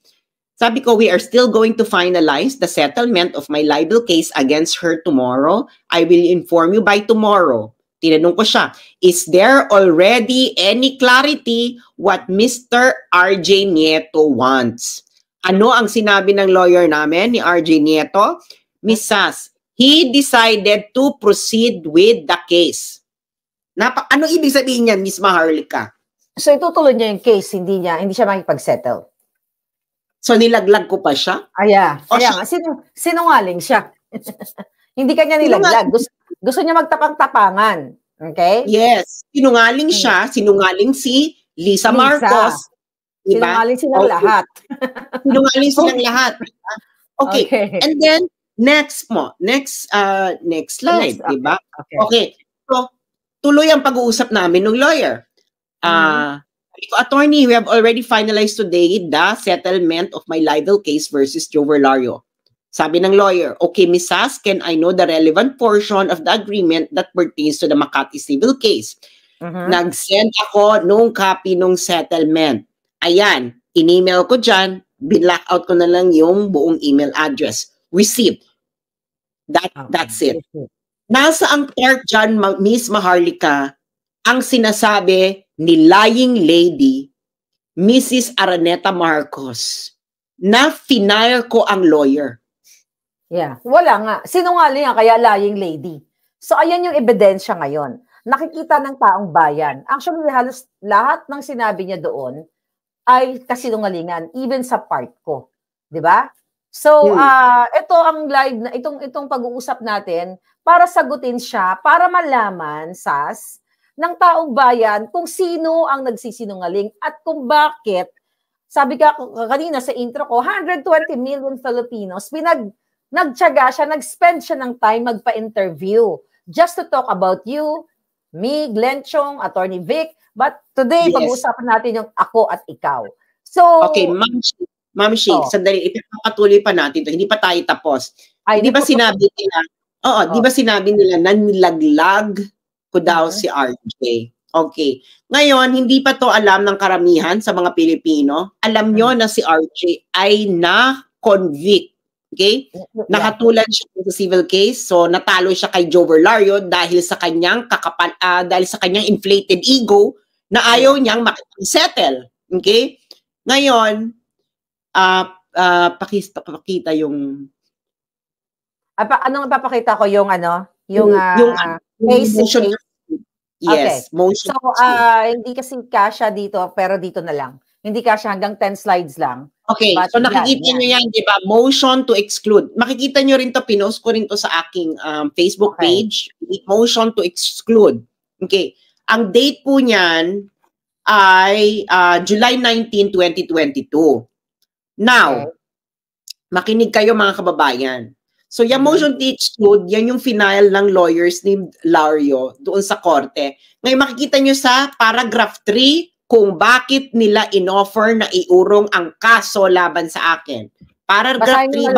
A: Sabi ko, we are still going to finalize the settlement of my libel case against her tomorrow. I will inform you by tomorrow. Tinanong ko siya, is there already any clarity what Mr. RJ Nieto wants? Ano ang sinabi ng lawyer namin, ni RJ Nieto? Ms. Sas, he decided to proceed with the case. Ano ibig sabihin niyan, Ms. Maharlika?
B: So itutuloy niya yung case, hindi siya makipag-settle.
A: So nilaglag ko pa siya?
B: Kaya nga, sinungaling siya. Hindi kanya nilaglag. Gusto niya magtapang-tapangan. Okay?
A: Yes. Sinungaling siya, sinungaling si Lisa Marcos. Diba?
B: Sinungaling silang lahat.
A: Sinungaling silang lahat. Diba? Okay. And then, next slide,
B: Next,
A: diba?
B: Okay.
A: Okay. So, tuloy ang pag-uusap namin ng lawyer. Attorney, we have already finalized today the settlement of my libel case versus Joe Verlario. Sabi ng lawyer, okay, Ms. Sas, can I know the relevant portion of the agreement that pertains to the Makati civil case? Nag-send ako nung copy nung settlement. Ayan, in-email ko dyan, bin-lock out ko na lang yung buong email address. Received. That's it. Nasa ang part dyan, Miss Maharlika, ang sinasabi ni lying lady, Mrs. Araneta Marcos, na finire ko ang lawyer.
B: Yeah. Wala nga. Sinungaling nga, kaya lying lady. So, ayan yung ebidensya ngayon. Nakikita ng taong bayan. Actually, halos lahat ng sinabi niya doon ay kasinungalingan, even sa part ko. Diba? So, ito ang live na, itong pag-uusap natin para sagutin siya, para malaman, Sas, ng taong bayan kung sino ang nagsisinungaling at kung bakit, sabi ka kanina sa intro ko, 120 million Filipinos, nagtiyaga siya, nag-spend siya ng time magpa-interview just to talk about you, me, Glenn Chong, Attorney Vic, but today, pag-uusapan natin yung ako at ikaw. So,
A: okay, Ma'am Shi, sandali, ipapatuloy pa natin to. Hindi pa tayo tapos. Hindi ba sinabi nila, di ba sinabi nila na nilaglag ko daw si RJ? Okay. Ngayon, hindi pa to alam ng karamihan sa mga Pilipino. Alam nyo na si RJ ay na-convict. Okay? Nakatulan siya sa civil case. So, natalo siya kay Joe Verlario dahil sa kanyang inflated ego na ayaw niyang makipag-settle. Okay? Ngayon, pakita yung...
B: Anong papakita ko? Yung
A: motion. Yes, motion.
B: So, hindi kasi kasya dito, pero dito na lang. Hindi kasya hanggang 10 slides lang.
A: Okay, so nakikita nyo yan, di ba? Motion to exclude. Makikita nyo rin to, pinost ko rin to sa aking Facebook page. Motion to exclude. Okay. Ang date po niyan ay July 19, 2022. Now, makinig kayo mga kababayan. So, yung motion to exclude, yan yung final ng lawyers named Lario doon sa korte. Ngayon, makikita nyo sa paragraph 3 kung bakit nila inoffer na iurong ang kaso laban sa akin. Paragraph 3,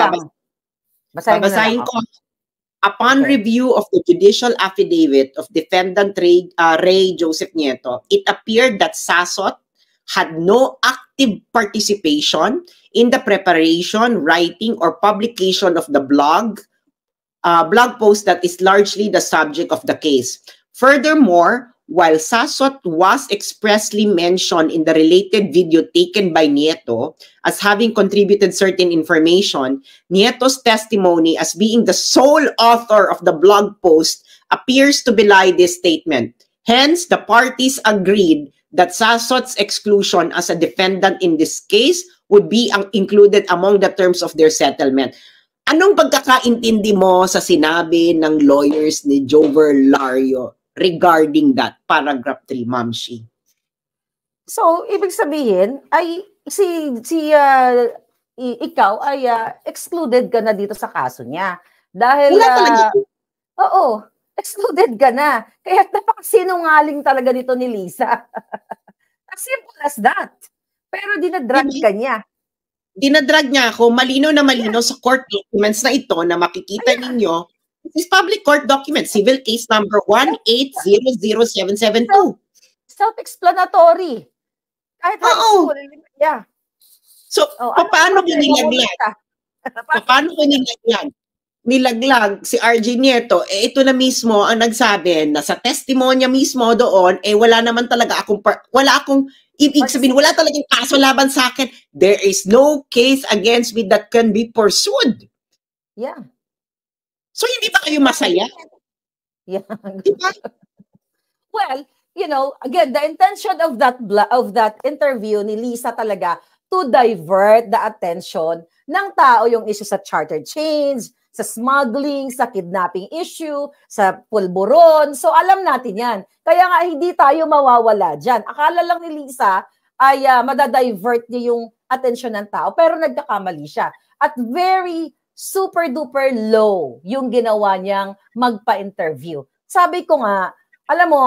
A: babasahin ko. Upon review of the judicial affidavit of defendant Ray Joseph Nieto, it appeared that Sasot had no active participation in the preparation, writing, or publication of the blog post that is largely the subject of the case. Furthermore, while Sasot was expressly mentioned in the related video taken by Nieto as having contributed certain information, Nieto's testimony as being the sole author of the blog post appears to belie this statement. Hence, the parties agreed that Sasot's exclusion as a defendant in this case would be included among the terms of their settlement. Anong pagkakaintindi mo sa sinabi ng lawyers ni Joe Verlario regarding that paragraph 3, Ma'am Shi?
B: So, ibig sabihin ay ikaw ay excluded ka na dito sa kaso niya. Dahil excluded ka na. Kaya napakasinungaling talaga dito ni Lisa. As simple as that. Pero dinadrag ka niya.
A: Dinadrag niya ako. Malino na malino sa court documents na ito na makikita ninyo. This is public court document, civil case number 1800772.
B: Self-explanatory. Kahit
A: So, paano ko nilaglag? Paano ko nilaglag si RJ Nieto? Ito na mismo ang nagsabi na sa testimonya mismo doon, wala naman talaga akong ibig sabihin, wala talagang kaso laban sa akin. There is no case against me that can be pursued.
B: Yeah.
A: So, hindi ba kayo masaya?
B: Yeah.
A: Diba?
B: Well, again, the intention of that interview ni Lisa talaga to divert the attention ng tao yung issue sa charter change, sa smuggling, sa kidnapping issue, sa pulburon. So alam natin yan. Kaya nga hindi tayo mawawala dyan. Akala lang ni Lisa ay madadivert niya yung attention ng tao, pero nagkakamali siya. At very super duper low yung ginawa niyang magpa-interview. Sabi ko nga, alam mo,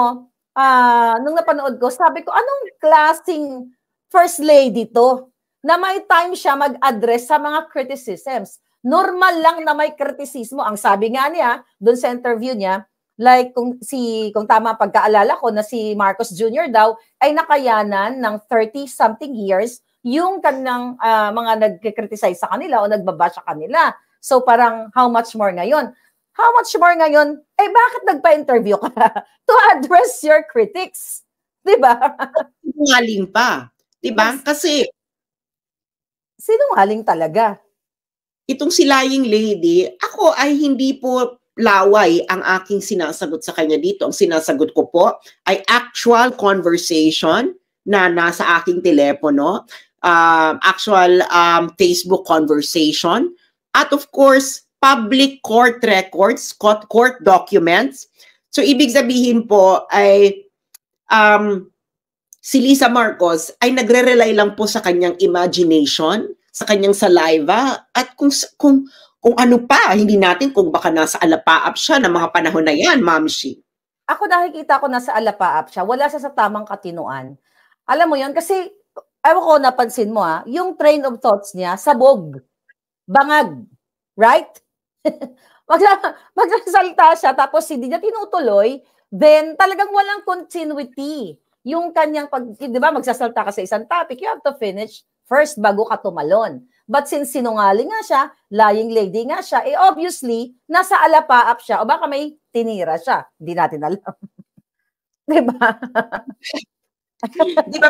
B: nung napanood ko, sabi ko, anong klaseng first lady to? Na may time siya mag-address sa mga criticisms. Normal lang na may kritisismo. Ang sabi nga niya, doon sa interview niya, like kung tama pagkaalala ko na si Marcos Jr. daw ay nakayanan ng 30-something years yung kanang mga nagkikriticize sa kanila o nagbabash sa kanila. So parang how much more ngayon? How much more ngayon? Eh bakit nagpa-interview ka? To address your critics. Diba?
A: Sinungaling pa. Diba? Kasi
B: sinungaling talaga.
A: Itong si Lying Lady, ako ay hindi po laway ang aking sinasagot sa kanya dito. Ang sinasagot ko po ay actual conversation na nasa aking telepono, actual Facebook conversation, at of course, public court records, court documents. So, ibig sabihin po ay si Lisa Marcos ay nagre-rely lang po sa kanyang imagination, sa kanyang saliva, at kung ano pa, hindi natin kung baka nasa alapaap siya ng mga panahon na yan, Ma'am Shi.
B: Ako nakikita ko nasa alapaap siya, wala siya sa tamang katinuan. Alam mo yun, kasi, ewan ko, napansin mo yung train of thoughts niya, sabog, bangag, right? Magsasalita siya, tapos hindi niya tinutuloy, then talagang walang continuity. Yung kanyang, di ba, magsasalita ka sa isang topic, you have to finish first bago ka tumalon. But since sinungaling nga siya, lying lady nga siya, obviously, nasa alapaap siya o baka may tinira siya. Hindi natin alam. Diba?
A: Diba?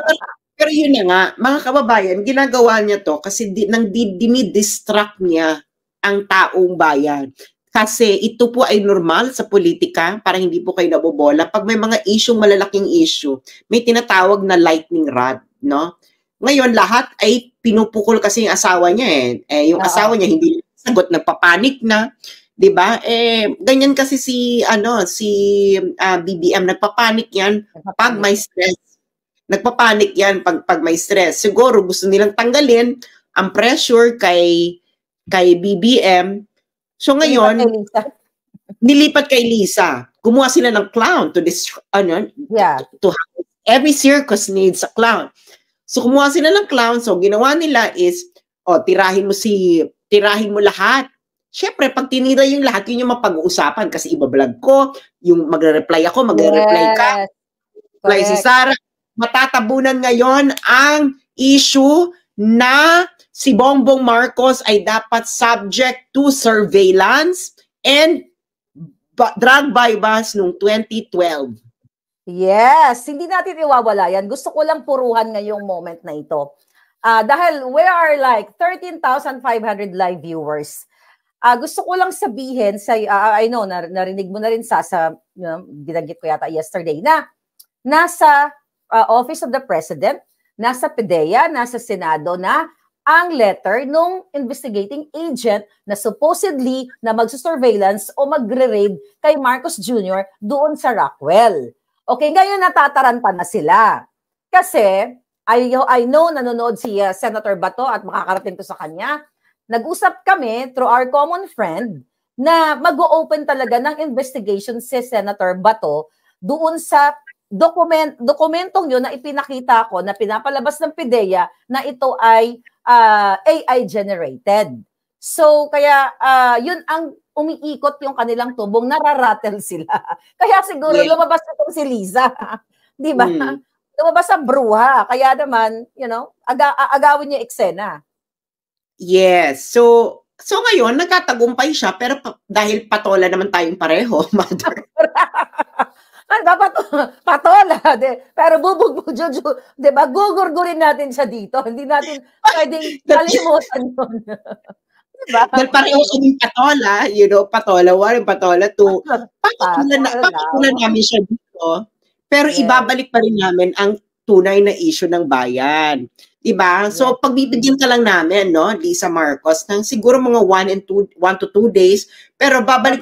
A: Pero yun na nga, mga kababayan, ginagawa niya to kasi dinidistract niya ang taong bayan. Kasi ito po ay normal sa politika para hindi po kayo nabobola. Pag may mga malalaking issue, may tinatawag na lightning rod, no? Ngayon, lahat ay pinupukol kasi yung asawa niya yung asawa niya hindi sagot, nagpapanik na, 'di ba? Ganyan kasi si BBM, nagpapanik 'yan pag may stress. Nagpapanik 'yan pag may stress. Siguro gusto nilang tanggalin ang pressure kay BBM. So ngayon, nilipat kay Lisa. Gumawa sila ng clown to have every circus needs a clown. So, kumuha sila ng clown. So, ginawa nila is, tirahin mo lahat. Siyempre, pag tinira yung lahat, yun yung mapag-uusapan kasi ibablog ko, yung magre-reply ako, magre-reply ka. Reply si Sarah. Matatabunan ngayon ang issue na si Bongbong Marcos ay dapat subject to surveillance and drug bypass noong 2012.
B: Yes, hindi natin iwawala yan. Gusto ko lang puruhan ngayong moment na ito. Dahil we are like 13,500 live viewers. Gusto ko lang sabihin, I know, narinig mo na rin binanggit ko yata yesterday, na nasa Office of the President, nasa PDEA, nasa Senado na ang letter nung investigating agent na supposedly na magsusurveillance o magre-raid kay Marcos Jr. doon sa Rockwell. Okay, ngayon natataranta na sila. Kasi, I know, nanonood si Senator Bato at makakarating ko sa kanya. Nag-usap kami through our common friend na mag-o-open talaga ng investigation si Senator Bato doon sa dokumentong yun na ipinakita ko na pinapalabas ng PDEA na ito ay AI generated. So, kaya yun ang umiikot yung kanilang tubong, nararatel sila. Kaya siguro lumabas itong si Liza. Di ba? Lumabas ang bruha. Kaya naman, agawin niya eksena.
A: Yes. So ngayon, nagkatagumpay siya, pero dahil patola naman tayong pareho, mother.
B: Patola. Pero di ba? Gugurgurin natin siya dito. Hindi natin pwedeng kalimutan yun. Diba?
A: Dahil pareho kaming patola, patola 1 and patola 2. Papatulan namin siya dito. Pero
B: Yes.
A: ibabalik pa rin namin ang tunay na issue ng bayan. Diba? So, pagbibigyan ka lang namin, no, Lisa Marcos, ng siguro mga 1 to 2 days, pero babalik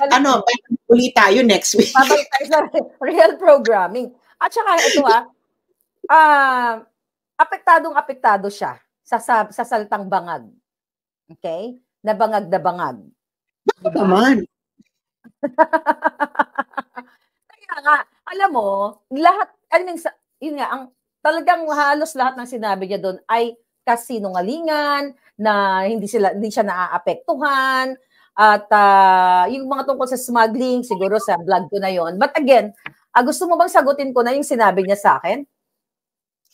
A: ulit tayo next week.
B: Babalik tayo sa real programming. At saka, ito apektado siya sa salitang bangag. Okay? Na bangag.
A: Bakit naman?
B: Kaya nga, alam mo, lahat, yun nga, talagang halos lahat ng sinabi niya doon ay kasinungalingan, na hindi siya naaapektuhan, at yung mga tungkol sa smuggling, siguro sa vlog ko na yon. But again, gusto mo bang sagutin ko na yung sinabi niya sa akin?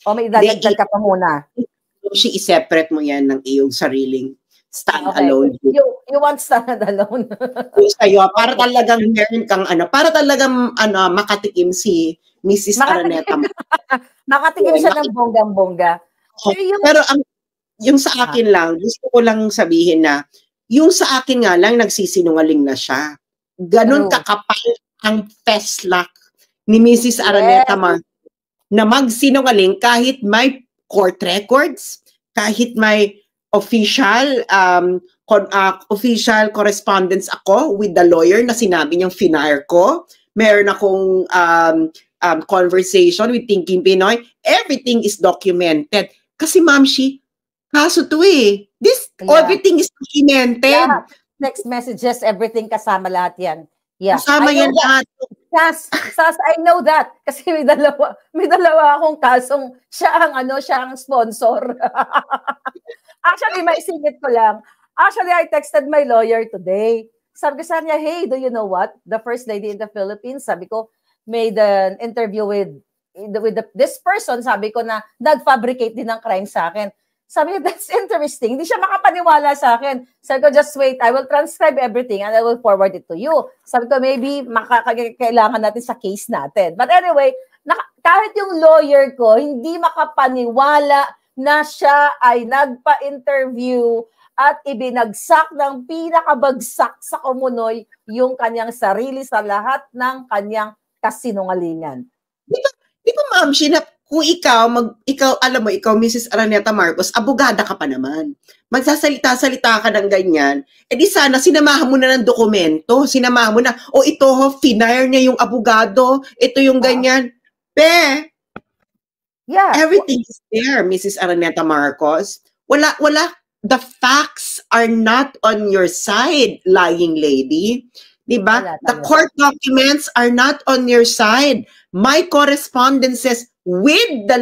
B: O may idadagdag ka pa muna?
A: I-separate mo yan ng iyong sariling stand-alone.
B: You want stand-alone?
A: Sa'yo, para talagang meron kang para talagang makatikim si Mrs. Araneta.
B: Makatikim siya ng bonggang-bongga.
A: Pero yung sa akin lang, gusto ko lang sabihin na, yung sa akin nga lang, nagsisinungaling na siya. Ganon kakapal ang feslak ni Mrs. Araneta Marcos na magsinungaling kahit may court records, kahit may official correspondence ako with the lawyer na sinabi niyang finire ko. Meron akong conversation with Thinking Pinoy. Everything is documented. Kasi Mamshi, kaso to everything is documented.
B: Yeah. Text messages, everything kasama lahat yan. Yeah.
A: Kasama yan lahat.
B: Sas, I know that. Kasi may dalawa akong kasong siya ang sponsor. Actually, maisingit ko lang. Actually, I texted my lawyer today. Sabi ko sa niya, hey, do you know what? The first lady in the Philippines, sabi ko, made an interview with this person, sabi ko na nag-fabricate din ng crime sa akin. Sabi niya, that's interesting. Hindi siya makapaniwala sa akin. Sabi ko, just wait, I will transcribe everything and I will forward it to you. Sabi ko, maybe kailangan natin sa case natin. But anyway, kahit yung lawyer ko, hindi makapaniwala na siya ay nagpa-interview at ibinagsak ng pinakabagsak sa Kumunoy yung kanyang sarili sa lahat ng kanyang kasinungalingan.
A: Di ba ma'am, kung ikaw, alam mo, ikaw, Mrs. Araneta Marcos, abogada ka pa naman. Magsasalita-salita ka ng ganyan, di sana sinamahan mo na ng dokumento, sinamahan mo na, ito finire niya yung abogado, ito yung ganyan. Everything is there, Mrs. Araneta Marcos. Wala, the facts are not on your side, lying lady. Diba? The court documents are not on your side. My correspondences with the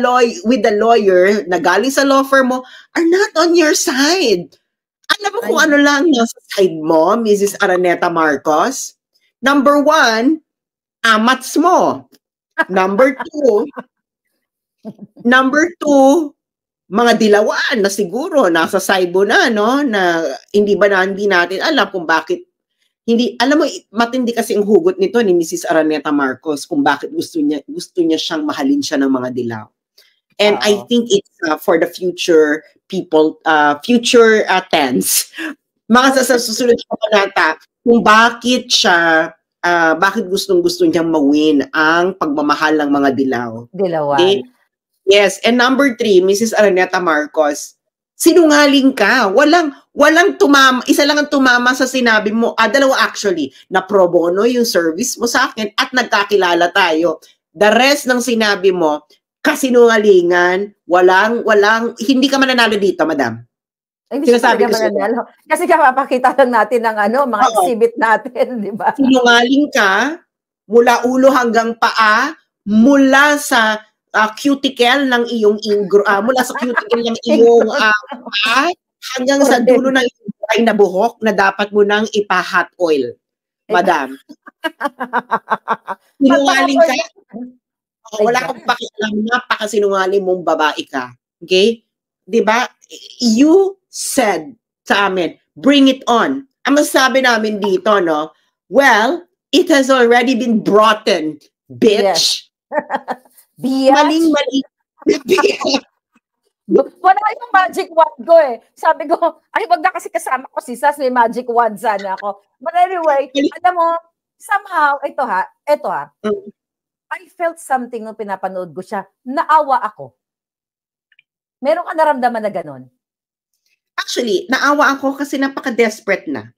A: lawyer na galing sa law firm mo are not on your side. Alam mo kung ano lang nasa side mo, Mrs. Araneta Marcos? Number 1, amats mo. Number 2, mga dilawaan na siguro nasa side mo na, no? Na hindi natin alam kung bakit alam mo, matindi kasi ang hugot nito ni Mrs. Araneta Marcos kung bakit gusto niya siyang mahalin siya ng mga dilaw. And I think it's for the future people, future tense. Mga sa susunod na panata, kung bakit gustong-gusto niyang mawin ang pagmamahal ng mga dilaw.
B: Dilawan.
A: Okay? Yes, and number 3, Mrs. Araneta Marcos, sinungaling ka. Isa lang ang tumama sa sinabi mo. Dalawa actually, na pro bono yung service mo sa akin at nagkakilala tayo. The rest ng sinabi mo, kasinungalingan, hindi ka mananalo dito, madam.
B: Hindi sinasabi ka mananalo. Kasi kapapakita lang natin ng mga exhibit natin, di ba?
A: Sinungaling ka, mula ulo hanggang paa, mula sa cuticle ng iyong mula sa cuticle ng iyong hanggang sa dulo ng iyong dry na buhok na dapat mo nang ipa-hot oil. Madam. Sinungaling ka? Wala kang pakialam, napakasinungaling mong babae ka. Okay? Diba? You said sa amin, bring it on. Ang masasabi namin dito, no? Well, it has already been brought in, bitch.
B: Yes.
A: Maling-mali.
B: Wala yung magic wand ko eh. Sabi ko, wag na kasi kasama ko si Sas, may magic wand sana ako. But anyway, alam mo, somehow, ito ha, I felt something nung pinapanood ko siya. Naawa ako. Meron ka naramdaman na ganon?
A: Actually, naawa ako kasi napaka-desperate na.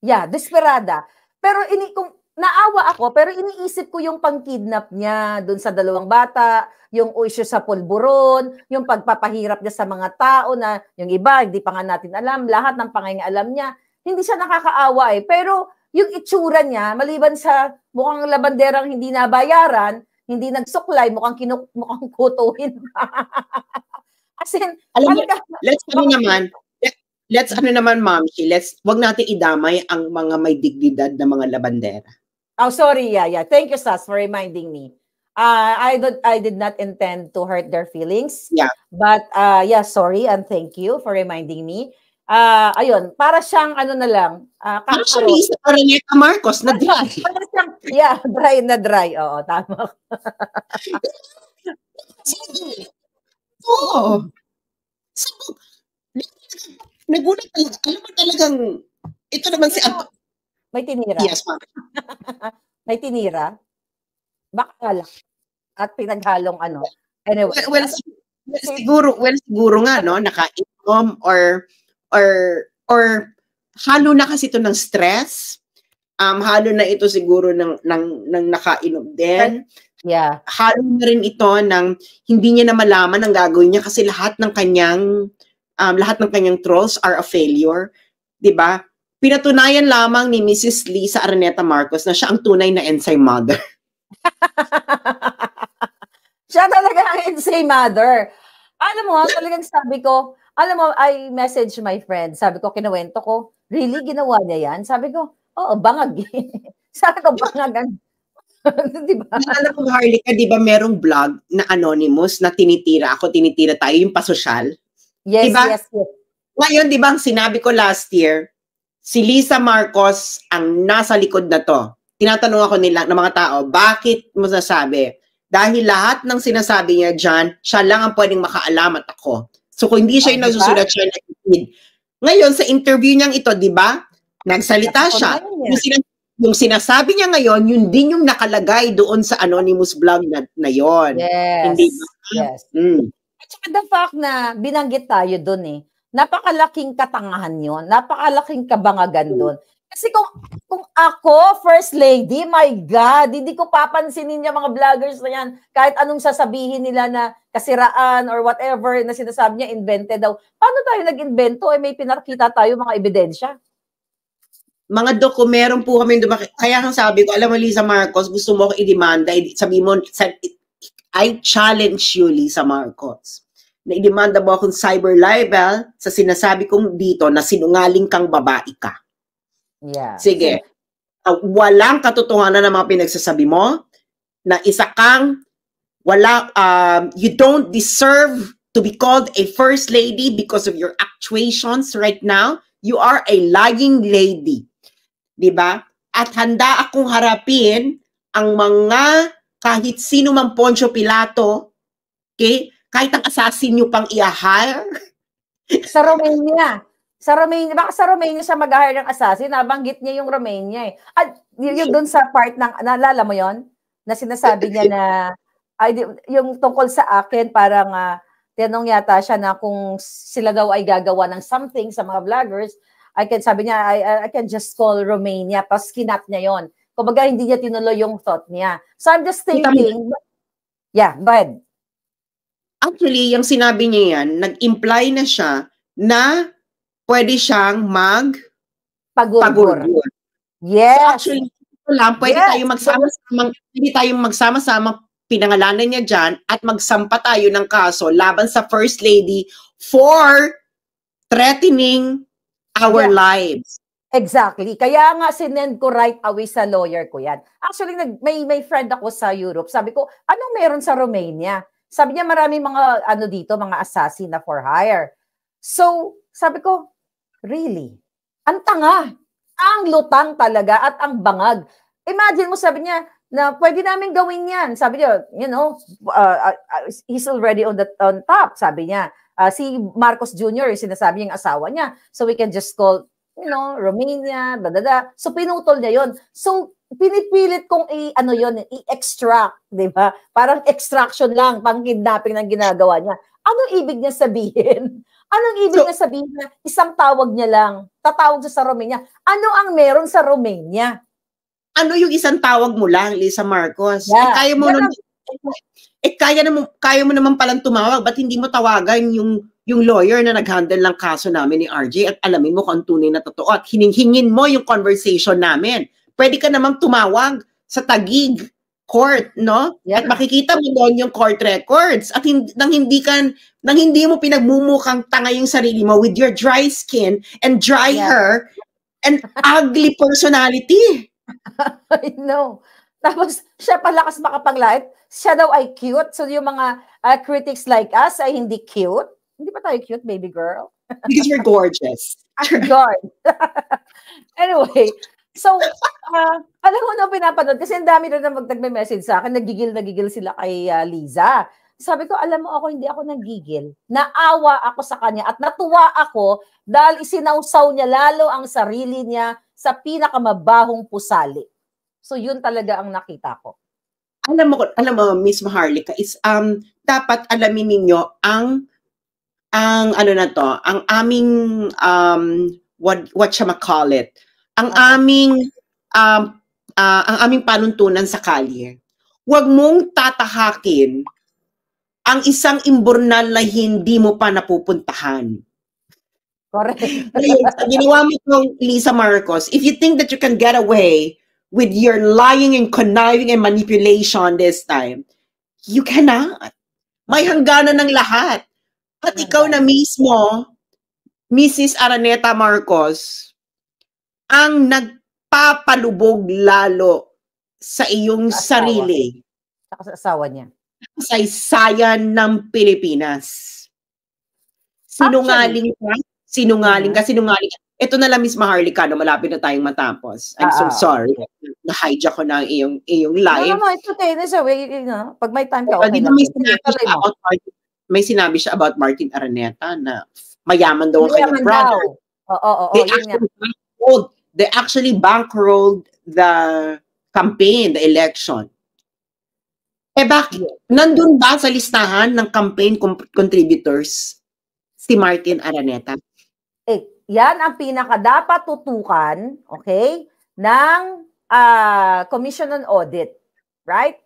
B: Yeah, desperada. Pero kung naawa ako, pero iniisip ko yung pang-kidnap niya dun sa 2 bata, yung issue sa pulburon, yung pagpapahirap niya sa mga tao na yung iba, hindi pa nga natin alam, lahat ng pangangailangan niya, hindi siya nakakaawa eh. Pero yung itsura niya, maliban sa mukhang labanderang hindi nabayaran, hindi nagsuklay, mukhang kutuhin pa. As in,
A: Alam mo, let's Ma'am, wag natin idamay ang mga may dignidad na mga labandera.
B: Oh, sorry, yeah. Thank you, Sas, for reminding me. I did not intend to hurt their feelings.
A: Yeah.
B: But yeah, sorry and thank you for reminding me. Ayun, para siyang ano na lang.
A: Actually, sa Araneta Marcos na dry.
B: Yeah, dry. Oo, tama.
A: Oo. So, nagulat talaga. Alam mo talagang, ito naman si
B: May tinira.
A: Yes, ma'am.
B: May tinira. Baka lang. At pinaghalong ano. Anyway.
A: Well, siguro nga, no, naka-income or halo na kasi ito ng stress. Halo na ito siguro ng nakainom din.
B: Yeah.
A: Halo na rin ito ng hindi niya na malaman ang gagawin niya kasi lahat ng kanyang trolls are a failure. 'Di ba? Pinatunayan lamang ni Mrs. Lee sa Araneta Marcos na siya ang tunay na ensign mother.
B: Siya talaga ang ensign mother. Alam mo, talagang sabi ko, I message my friend. Sabi ko, kinuwento ko, really, ginawa niya yan? Sabi ko, oo, bangag. Sabi ko, bangag. Diba?
A: Alam mo, Harlika, di ba merong vlog na anonymous na tinitira tayo, yung pasosyal?
B: Yes,
A: diba?
B: yes.
A: Ngayon, di ba, ang sinabi ko last year, si Lisa Marcos ang nasa likod na to. Tinatanong ako ng mga tao, bakit mo sasabi? Dahil lahat ng sinasabi niya dyan, siya lang ang pwedeng makaalam at ako. So kung hindi siya yung nagsusulat, siya nag-feed. Ngayon, sa interview niyang ito, di ba? Nagsalita siya. Yung sinasabi niya ngayon, yun din yung nakalagay doon sa anonymous blog na yon.
B: Yes.
A: Hindi ba?
B: Yes. At saka the fact na binanggit tayo doon eh, napakalaking katangahan yon, napakalaking kabangagan doon. Kasi kung ako, First Lady, my God, hindi ko papansinin yung mga vloggers na yan. Kahit anong sasabihin nila na kasiraan or whatever na sinasabi niya, invented daw. Paano tayo nag-invento? Eh, may pinakita tayo mga ebidensya.
A: Mga meron po kami kaya kang sabi ko, alam mo, Lisa Marcos, gusto mo ako i-demanda, sabi mo, I challenge you, Lisa Marcos, na i-demanda mo akong cyber libel sa sinasabi kong dito na sinungaling kang babae ka.
B: Yeah.
A: Sige. Walang katotohanan ng mga pinagsasabi mo na isa kang you don't deserve to be called a first lady because of your actuations right now. You are a lying lady. 'Di ba? At handa akong harapin ang mga kahit sino mang Poncio Pilato, okay? Kahit ang assassin nyo pang i-hire.
B: Sa Romania. Baka sa Romania siya mag-hire ng assassin, nabanggit niya yung Romania eh. At yung doon sa part ng, naalala mo yon na sinasabi niya na, yung tungkol sa akin, parang, tinanong yata siya na kung sila daw ay gagawa ng something sa mga vloggers, sabi niya, I can just call Romania, pas kinat niya yon. Kumbaga, hindi niya tinuloy yung thought niya. So I'm just thinking, yeah, go ahead.
A: Actually, yung sinabi niya yan, nag-imply na siya na pwede siyang
B: pagurgur. Yes.
A: So actually, pwede tayong magsama-sama pinangalanan niya dyan at magsampa tayo ng kaso laban sa First Lady for threatening our lives.
B: Exactly. Kaya nga sinend ko right away sa lawyer ko yan. Actually, may friend ako sa Europe. Sabi ko, anong meron sa Romania? Sabi niya, maraming mga mga assassin na for hire. So, sabi ko, really? Ang tanga. Ang lutang talaga at ang bangag. Imagine mo, sabi niya, na pwede namin gawin yan. Sabi niya, he's already on top, sabi niya. Si Marcos Jr., sinasabi niya yung asawa niya. So we can just call, Romania, So pinutol niya yon. So pinipilit kong i-extract, di ba? Parang extraction lang, pang kidnapping ng ginagawa niya. Anong ibig niya sabihin? Anong ibig niya sabihin na isang tawag niya lang, tatawag siya sa Romania? Ano ang meron sa Romania?
A: Ano yung isang tawag mo lang, Lisa Marcos?
B: Yeah.
A: Kaya mo naman palang tumawag, ba't hindi mo tawagan yung lawyer na nag-handle ng kaso namin ni RJ at alamin mo kung tunay na totoo at hiningin mo yung conversation namin. Pwede ka namang tumawag sa Taguig court, no?
B: Yeah.
A: At makikita mo doon yung court records at nang hindi mo pinagmumukhang tanga yung sarili mo with your dry skin and dry hair and ugly personality.
B: I know. Tapos, siya palakas makapanglait. Siya daw ay cute. So, yung mga critics like us ay hindi cute. Hindi pa tayo cute, baby girl?
A: Because you're gorgeous.
B: God. Anyway, so, alam mo na pinapanood, kasi ang dami na nagme-message sa akin, nagigil sila kay Liza. Sabi ko, alam mo ako, hindi ako nagigil. Naawa ako sa kanya at natuwa ako dahil isinawsaw niya lalo ang sarili niya sa pinakamabahong pusali. So, yun talaga ang nakita ko.
A: Alam mo, Miss Maharlika, is dapat alamin ninyo ang aming whatchamacallit, ang aming panuntunan sa kalye. Huwag mong tatahakin ang isang imbornal na hindi mo pa napupuntahan.
B: Correct.
A: Ginawa mo itong Lisa Marcos, if you think that you can get away with your lying and conniving and manipulation this time, you cannot. May hangganan ng lahat. At ikaw na mismo, Mrs. Araneta Marcos, ang nagpapalubog lalo sa iyong sarili.
B: Sa asawa niya.
A: Sa isayan ng Pilipinas. Sinungaling ka. Ito na lang, Miss Maharlika, no, malapit na tayong matapos. I'm so sorry. Na-hijack ko na ang iyong live.
B: No, it's okay. This way, pag may time ka, okay lang.
A: May sinabi siya about Martin Araneta na mayaman daw ang kanyang brother. They actually bankrolled the campaign, the election. Bakit? Nandun ba sa listahan ng campaign contributors si Martin Araneta?
B: Yan ang pinaka-dapat tutukan, okay, ng Commission on Audit, right?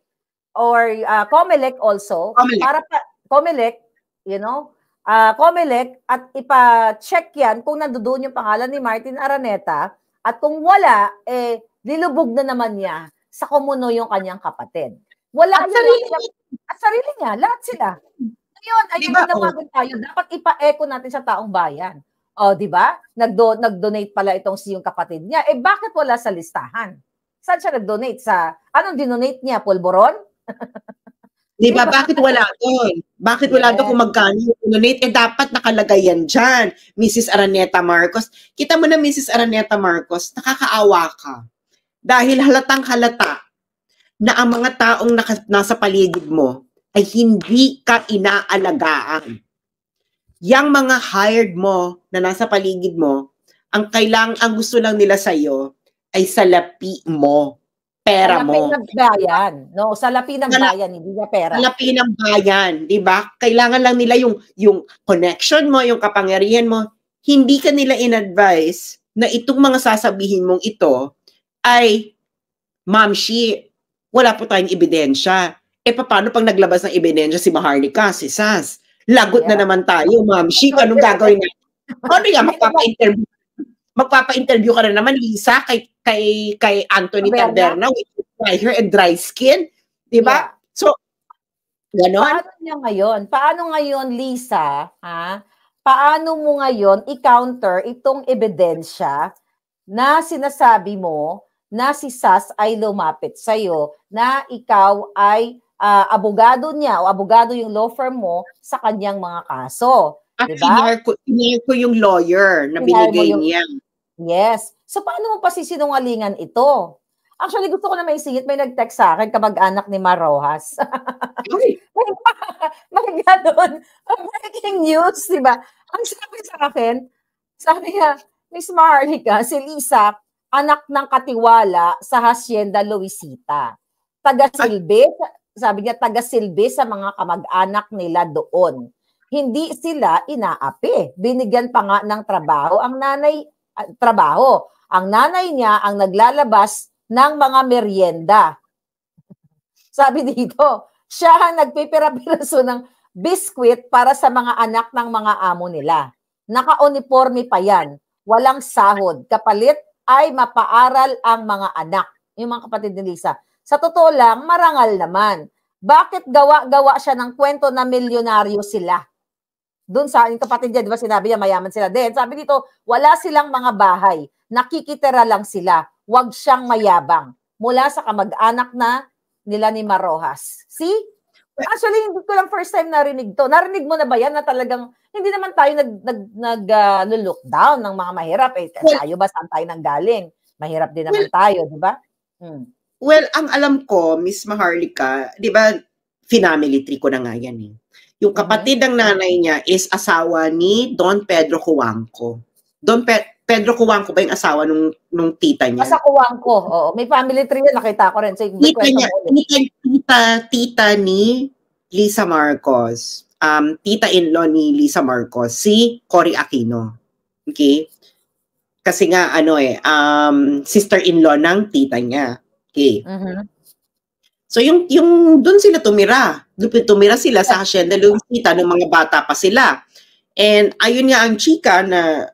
B: Or COMELEC also. Para COMELEC, COMELEC at ipa-check yan kung nandoon yung pangalan ni Martin Araneta at kung wala, nilubog na naman niya sa kumuno yung kanyang kapatid. Wala at sarili niya, lahat sila. Ngayon, ayun nawagan tayo, dapat ipa-echo natin sa taong bayan. O, di ba? Nag-donate pala itong yung kapatid niya. Bakit wala sa listahan? Saan siya nag-donate? Anong dinonate niya? Pulboron?
A: Di ba? Bakit wala doon? Bakit wala doon kung magkano yung donate? Dapat nakalagay yan dyan, Mrs. Araneta Marcos. Kita mo na, Mrs. Araneta Marcos, nakakaawa ka. Dahil halatang-halata na ang mga taong nasa paligid mo ay hindi ka inaalagaan. Yang mga hired mo na nasa paligid mo, ang gusto lang nila sa'yo ay salapi mo, pera mo.
B: Salapi ng bayan. No, salapi ng bayan, hindi na pera.
A: Salapi ng bayan, di ba? Kailangan lang nila yung connection mo, yung kapangyarihan mo. Hindi ka nila in-advise na itong mga sasabihin mong ito ay, Ma'am Shi, wala po tayong ebidensya. Paano pag naglabas ng ebidensya si Maharlika, si Sas? Lagot na naman tayo, Ma'am Shi. Anong gagawin natin? Ano yan? Magpapa-interview ka na naman, Lisa, kay Anthony Taberna with dry hair and dry skin. Di ba? Yeah. So, gano'n?
B: Paano ngayon, Lisa, paano mo ngayon i-counter itong ebidensya na sinasabi mo na si Sas ay lumapit sa'yo, na ikaw ay abogado niya o abogado yung law firm mo sa kanyang mga kaso.
A: At diba? Sinare ko yung lawyer na binigay niya.
B: Yes. So, paano mo pasisinungalingan ito? Actually, gusto ko na may singit. May nag-text sa akin, kamag-anak ni Mar Rojas. May gano'n. Breaking news, diba? Ang sabi sa akin, sabi niya, Miss Maharlika, si Lisa, anak ng katiwala sa Hacienda Luisita. Taga-silbi, sabi niya, taga-silbi sa mga kamag-anak nila doon. Hindi sila inaapi. Binigyan pa nga ng trabaho ang nanay, Ang nanay niya ang naglalabas ng mga merienda. Sabi dito, siya ang nagpipira-piraso ng biskwit para sa mga anak ng mga amo nila. Naka-uniforme pa yan. Walang sahod. Kapalit ay mapaaral ang mga anak. Yung mga kapatid ni Lisa. Sa totoo lang, marangal naman. Bakit gawa-gawa siya ng kwento na milyonaryo sila? Doon sa yung kapatid niya, di ba sinabi niya mayaman sila din. Sabi dito, wala silang mga bahay. Nakikitira lang sila. Huwag siyang mayabang. Mula sa kamag-anak na nila ni Marojas. See? Actually, hindi ko lang first time narinig to. Narinig mo na ba yan na talagang hindi naman tayo nag-lockdown ng mga mahirap. Eh, tayo ba saan tayo nanggaling? Mahirap din naman tayo, di ba?
A: Well, ang alam ko, Miss Maharlika, di ba, family tree ko na nga yan eh. Yung kapatid ng nanay niya is asawa ni Don Pedro Cuangco. Pedro Cuangco ba yung asawa nung tita niya?
B: Sa Cuangco, oo. May family tree yun, nakita ko rin. So,
A: tita ni Lisa Marcos. Tita-in-law ni Lisa Marcos, si Cory Aquino. Okay? Kasi nga, sister-in-law ng tita niya. Okay. So, yung doon sila tumira. Tumira sila sa Hacienda Luisita ng mga bata pa sila. And ayun nga ang chika na,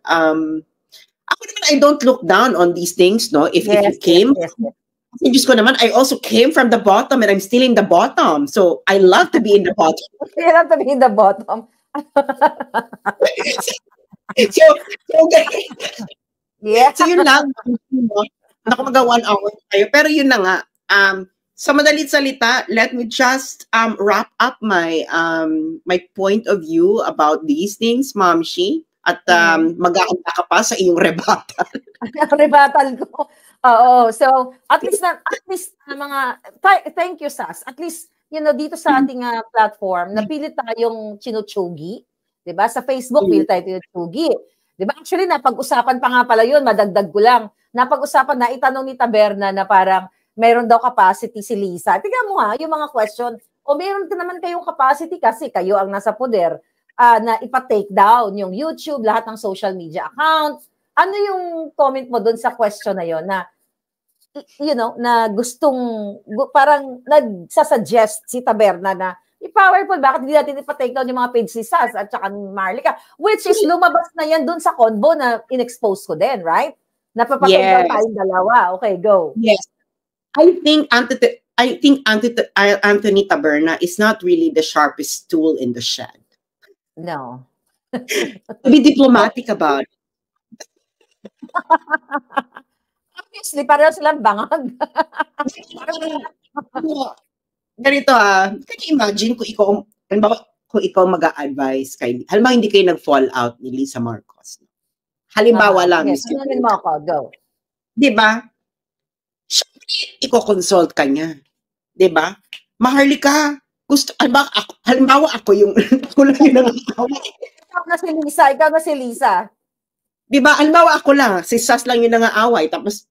A: ako naman, I don't look down on these things, no? If you came, kasi Diyos ko naman, I also came from the bottom and I'm still in the bottom. So, I love to be in the bottom.
B: You love to be in the bottom.
A: So yun lang. Naku, mag 1 hour tayo. Pero yun na nga. Sa madalit salita, let me just wrap up my my point of view about these things, Ma'am Shi. At mag-aanda ka pa sa iyong rebuttal.
B: Rebuttal ko. Oo. So, at least thank you, Sas. At least, dito sa ating platform, napilit tayong chinuchugi. Diba? Sa Facebook, pilit tayo chinuchugi. Diba? Actually, napag-usapan pa nga pala yun, madagdag ko lang. Napag-usapan na, itanong ni Taberna na parang, mayroon daw capacity si Lisa. Tingnan mo yung mga question. O mayroon naman kayong capacity kasi kayo ang nasa poder na ipa-take down yung YouTube, lahat ng social media account. Ano yung comment mo doon sa question na yon na, na parang nagsasuggest si Taberna na powerful, bakit hindi natin ipa-take down yung mga page ni Sas at saka ni Marlica? Which is lumabas na yan doon sa convo na in-expose ko din, right? Napapatake down tayong dalawa. Okay, go.
A: Yes. I think Anthony Taberna is not really the sharpest tool in the shed.
B: No.
A: To be diplomatic about it.
B: Obviously, pareho silang bangag.
A: Ganito can you imagine kung ikaw mag-a-advise kay, halimbawa hindi kayo nag-fall out ni Lisa Marcos. Halimbawa lang.
B: Yes, mo ako, go.
A: Diba? Iko-consult ka niya. 'Di ba? Maharlika, halimbawa ako yung ako lang yung nangasawa.
B: Ikaw na si Lisa.
A: 'Di ba? Halimbawa ako lang, si Sas lang yung nangaaway tapos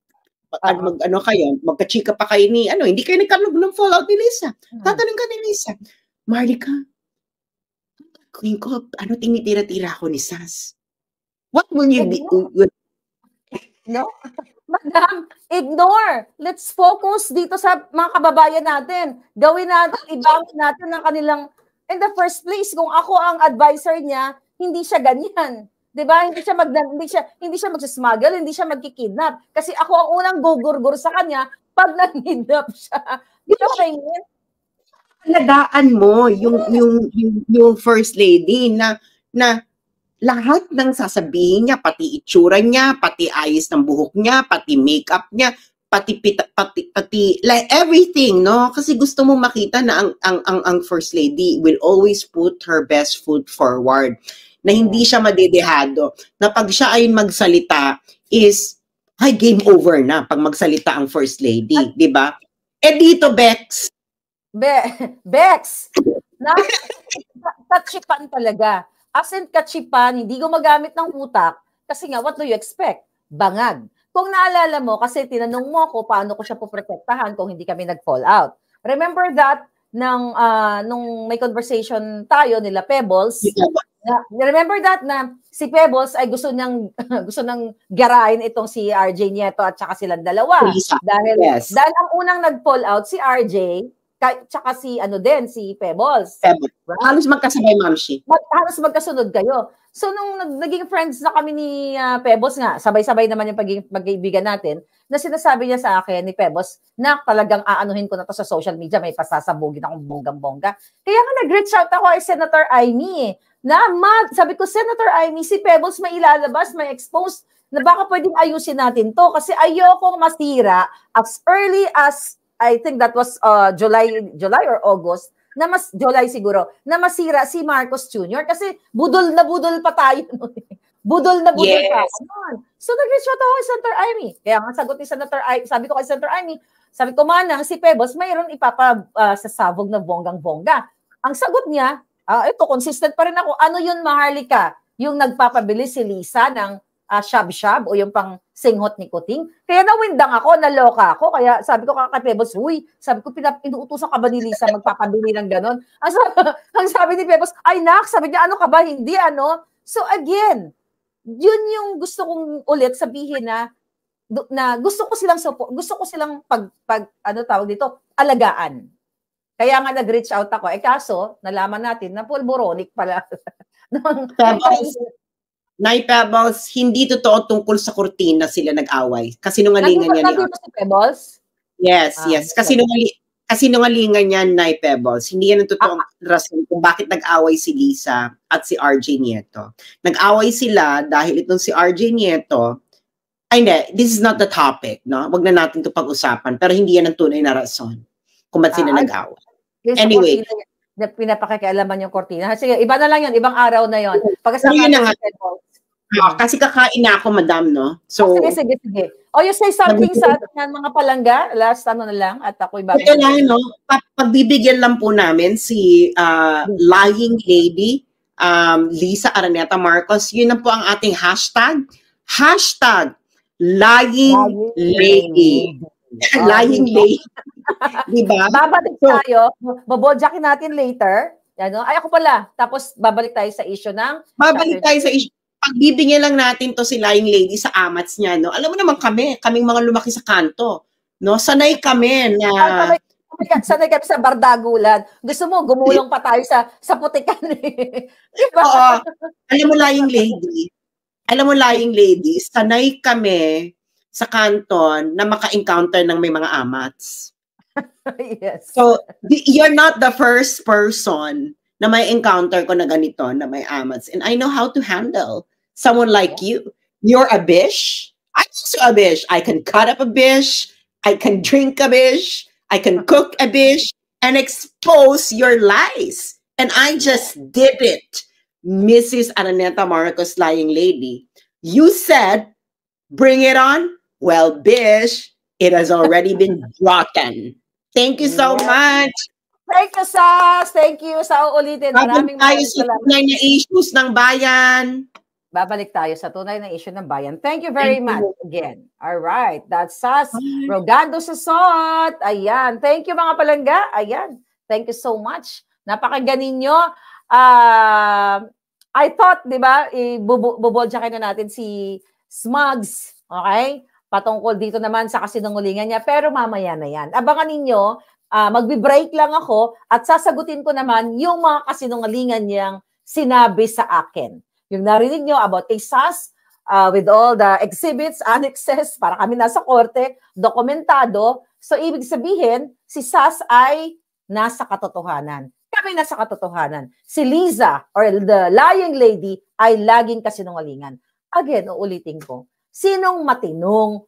A: magka-chika pa kayo ni hindi kayo nagkalog ng fallout ni Lisa. Tatanong ka ni Lisa, Maharlika, tinitira-tira ako ni Sas. What will you do?
B: No? Madam, ignore. Let's focus dito sa mga kababayan natin. Gawin natin, ibangon natin ng kanilang, in the first place, kung ako ang advisor niya, hindi siya ganyan. 'Di ba? Hindi siya magsasmuggle, hindi siya magkikidnap. Kasi ako ang unang gugurgur sa kanya pag nag-kidnap siya. Di ba kayo?
A: Alagaan mo yung first lady na lahat ng sasabihin niya, pati itsura niya, pati ayos ng buhok niya, pati makeup niya, pati like everything, no? Kasi gusto mo makita na ang first lady will always put her best foot forward. Na hindi siya madedehado. Na pag siya ay magsalita is game over na pag magsalita ang first lady, 'di ba? Dito Bex.
B: Bex. Kachipan talaga. As in kachipan, hindi gumagamit ng utak kasi nga what do you expect? Bangag. Kung naalala mo, kasi tinanong mo ko paano ko siya poprotektahan kung hindi kami nag-fall out. Remember that nung may conversation tayo nila Pebbles, remember that na si Pebbles ay gusto nang garain itong si RJ Nieto at saka silang dalawa. Dahil ang unang nag-fall out si RJ, tsaka si si Pebbles.
A: Right? Halos magkasabay, Mamshi.
B: Halos magkasunod kayo. So, nung naging friends na kami ni Pebbles nga, sabay-sabay naman yung pag-iibigan natin, na sinasabi niya sa akin ni Pebbles, na talagang aanuhin ko na to sa social media, may pasasabugin akong bonggang-bongga. Kaya nga nag-reach out ako kay Senator Amy, sabi ko, Senator Amy, si Pebbles may ilalabas, may expose, na baka pwedeng ayusin natin to, kasi ayokong masira as early as, I think that was July or August, July siguro, na masira si Marcos Jr. Kasi budol na budol pa tayo. Budol na budol pa. So nag-reach out ako kay Senator Amy. Kaya nga sagot ni Senator Amy, sabi ko kay Senator Amy, sabi ko, Manang, si Pebbles mayroon sasabog na bonggang-bongga. Ang sagot niya, ito, consistent pa rin ako, ano yun, Maharlika? Yung nagpapabili si Lisa ng shab-shab o yung pang singhot ni Kuting. Kaya nawindang ako, naloka ako. Kaya sabi ko kay Pebbles, sabi ko, inuutusan ka ba ni Lisa magpapabili ng ganon? Ang sabi ni Pebbles, ay nak, sabi niya, ano ka ba? Hindi, ano? So again, yun yung gusto kong ulit sabihin na gusto ko silang alagaan. Kaya nga nag-reach out ako. Kaso, nalaman natin na pulboronic pala.
A: Nay Pebbles, hindi totoo tungkol sa kurtina sila nag-away. Kasinungalingan niya ni
B: si Pebbles?
A: Yes. Kasinungalingan niya, Nay Pebbles. Hindi yan ang totoong rason kung bakit nag-away si Lisa at si RJ Nieto. Nag-away sila dahil itong si RJ Nieto, this is not the topic, no? Wag na natin ito pag-usapan, pero hindi yan ang tunay na rason kung ba't sila nag-away. Anyway,
B: pinapakikialaman yung kortina. Sige, iba na lang yun. Ibang araw na yun.
A: Kasi kakain na ako, madam, no? So,
B: sige. You say something sa atin mga palangga. Last na lang. At ako'y bago.
A: Ito lang, no? Pagbibigyan lang po namin si Lying Lady, Lisa Araneta Marcos. Yun na po ang ating hashtag. Hashtag Lying Lady. Lying Lady. Diba?
B: Babalik tayo. Babodyakin natin later. Ay, ako pala. Tapos, babalik tayo sa issue ng...
A: Pagbibigyan lang natin to si Lying Lady sa amats niya, no? Alam mo naman kaming mga lumaki sa kanto, no? Sanay kami na...
B: Sanay kami sa bardagulan. Gusto mo, gumulong pa tayo sa putikan. Diba?
A: Oo. Alam mo, Lying Lady, sanay kami sa kanton na maka-encounter ng may mga amats.
B: Yes.
A: So, you're not the first person na may encounter ko na ganito, na may amats. And I know how to handle someone like you. You're a bish. I'm also a bish. I can cut up a bish. I can drink a bish. I can cook a bish and expose your lies. And I just did it. Mrs. Araneta Marcos, Lying Lady. You said, bring it on. Well, bish, it has already been rotten. Thank you so much.
B: Thank you, Sas. Thank you sa uulitin. Maraming
A: salamat. Tunay na issues ng bayan.
B: Babalik tayo sa tunay na issue ng bayan. Thank you very much again. All right. That's Sas Rogando Sasot. Ayan. Thank you, mga palangga. Ayan. Thank you so much. Napakaganin nyo. I thought, di ba, bubodyakin na natin si Smugs. Okay? Patungkol dito naman sa kasinungalingan niya. Pero mamaya na yan. Abangan ninyo, magbe-break lang ako at sasagutin ko naman yung mga kasinungalingan niyang sinabi sa akin. Yung narinig nyo about kay Sas, with all the exhibits, annexes, para kami nasa korte, dokumentado. So, ibig sabihin, si Sas ay nasa katotohanan. Kami nasa katotohanan. Si Liza, or the Lying Lady, ay laging kasinungalingan. Again, uulitin ko. Sinong matinong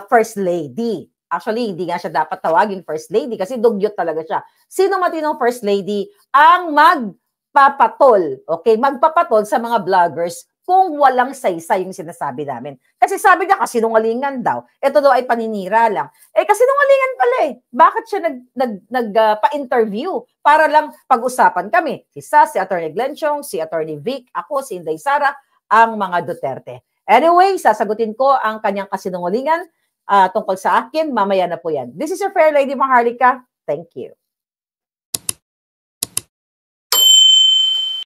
B: First Lady? Actually, hindi nga siya dapat tawagin First Lady kasi dugyot talaga siya. Sinong matinong First Lady ang magpapatol, okay? Magpapatol sa mga vloggers kung walang saysay yung sinasabi namin. Kasi sabi niya, kasinungalingan daw. Ito daw ay paninira lang. Kasinungalingan pala eh. Bakit siya nagpa-interview para lang pag-usapan kami? Si Sas, si Atty. Glenn Chong, si Atty. Vic, ako, si Inday Sara, ang mga Duterte. Anyway, sasagutin ko ang kanyang kasinungalingan tungkol sa akin. Mamaya na po yan. This is your Fair Lady Maharlika. Thank you.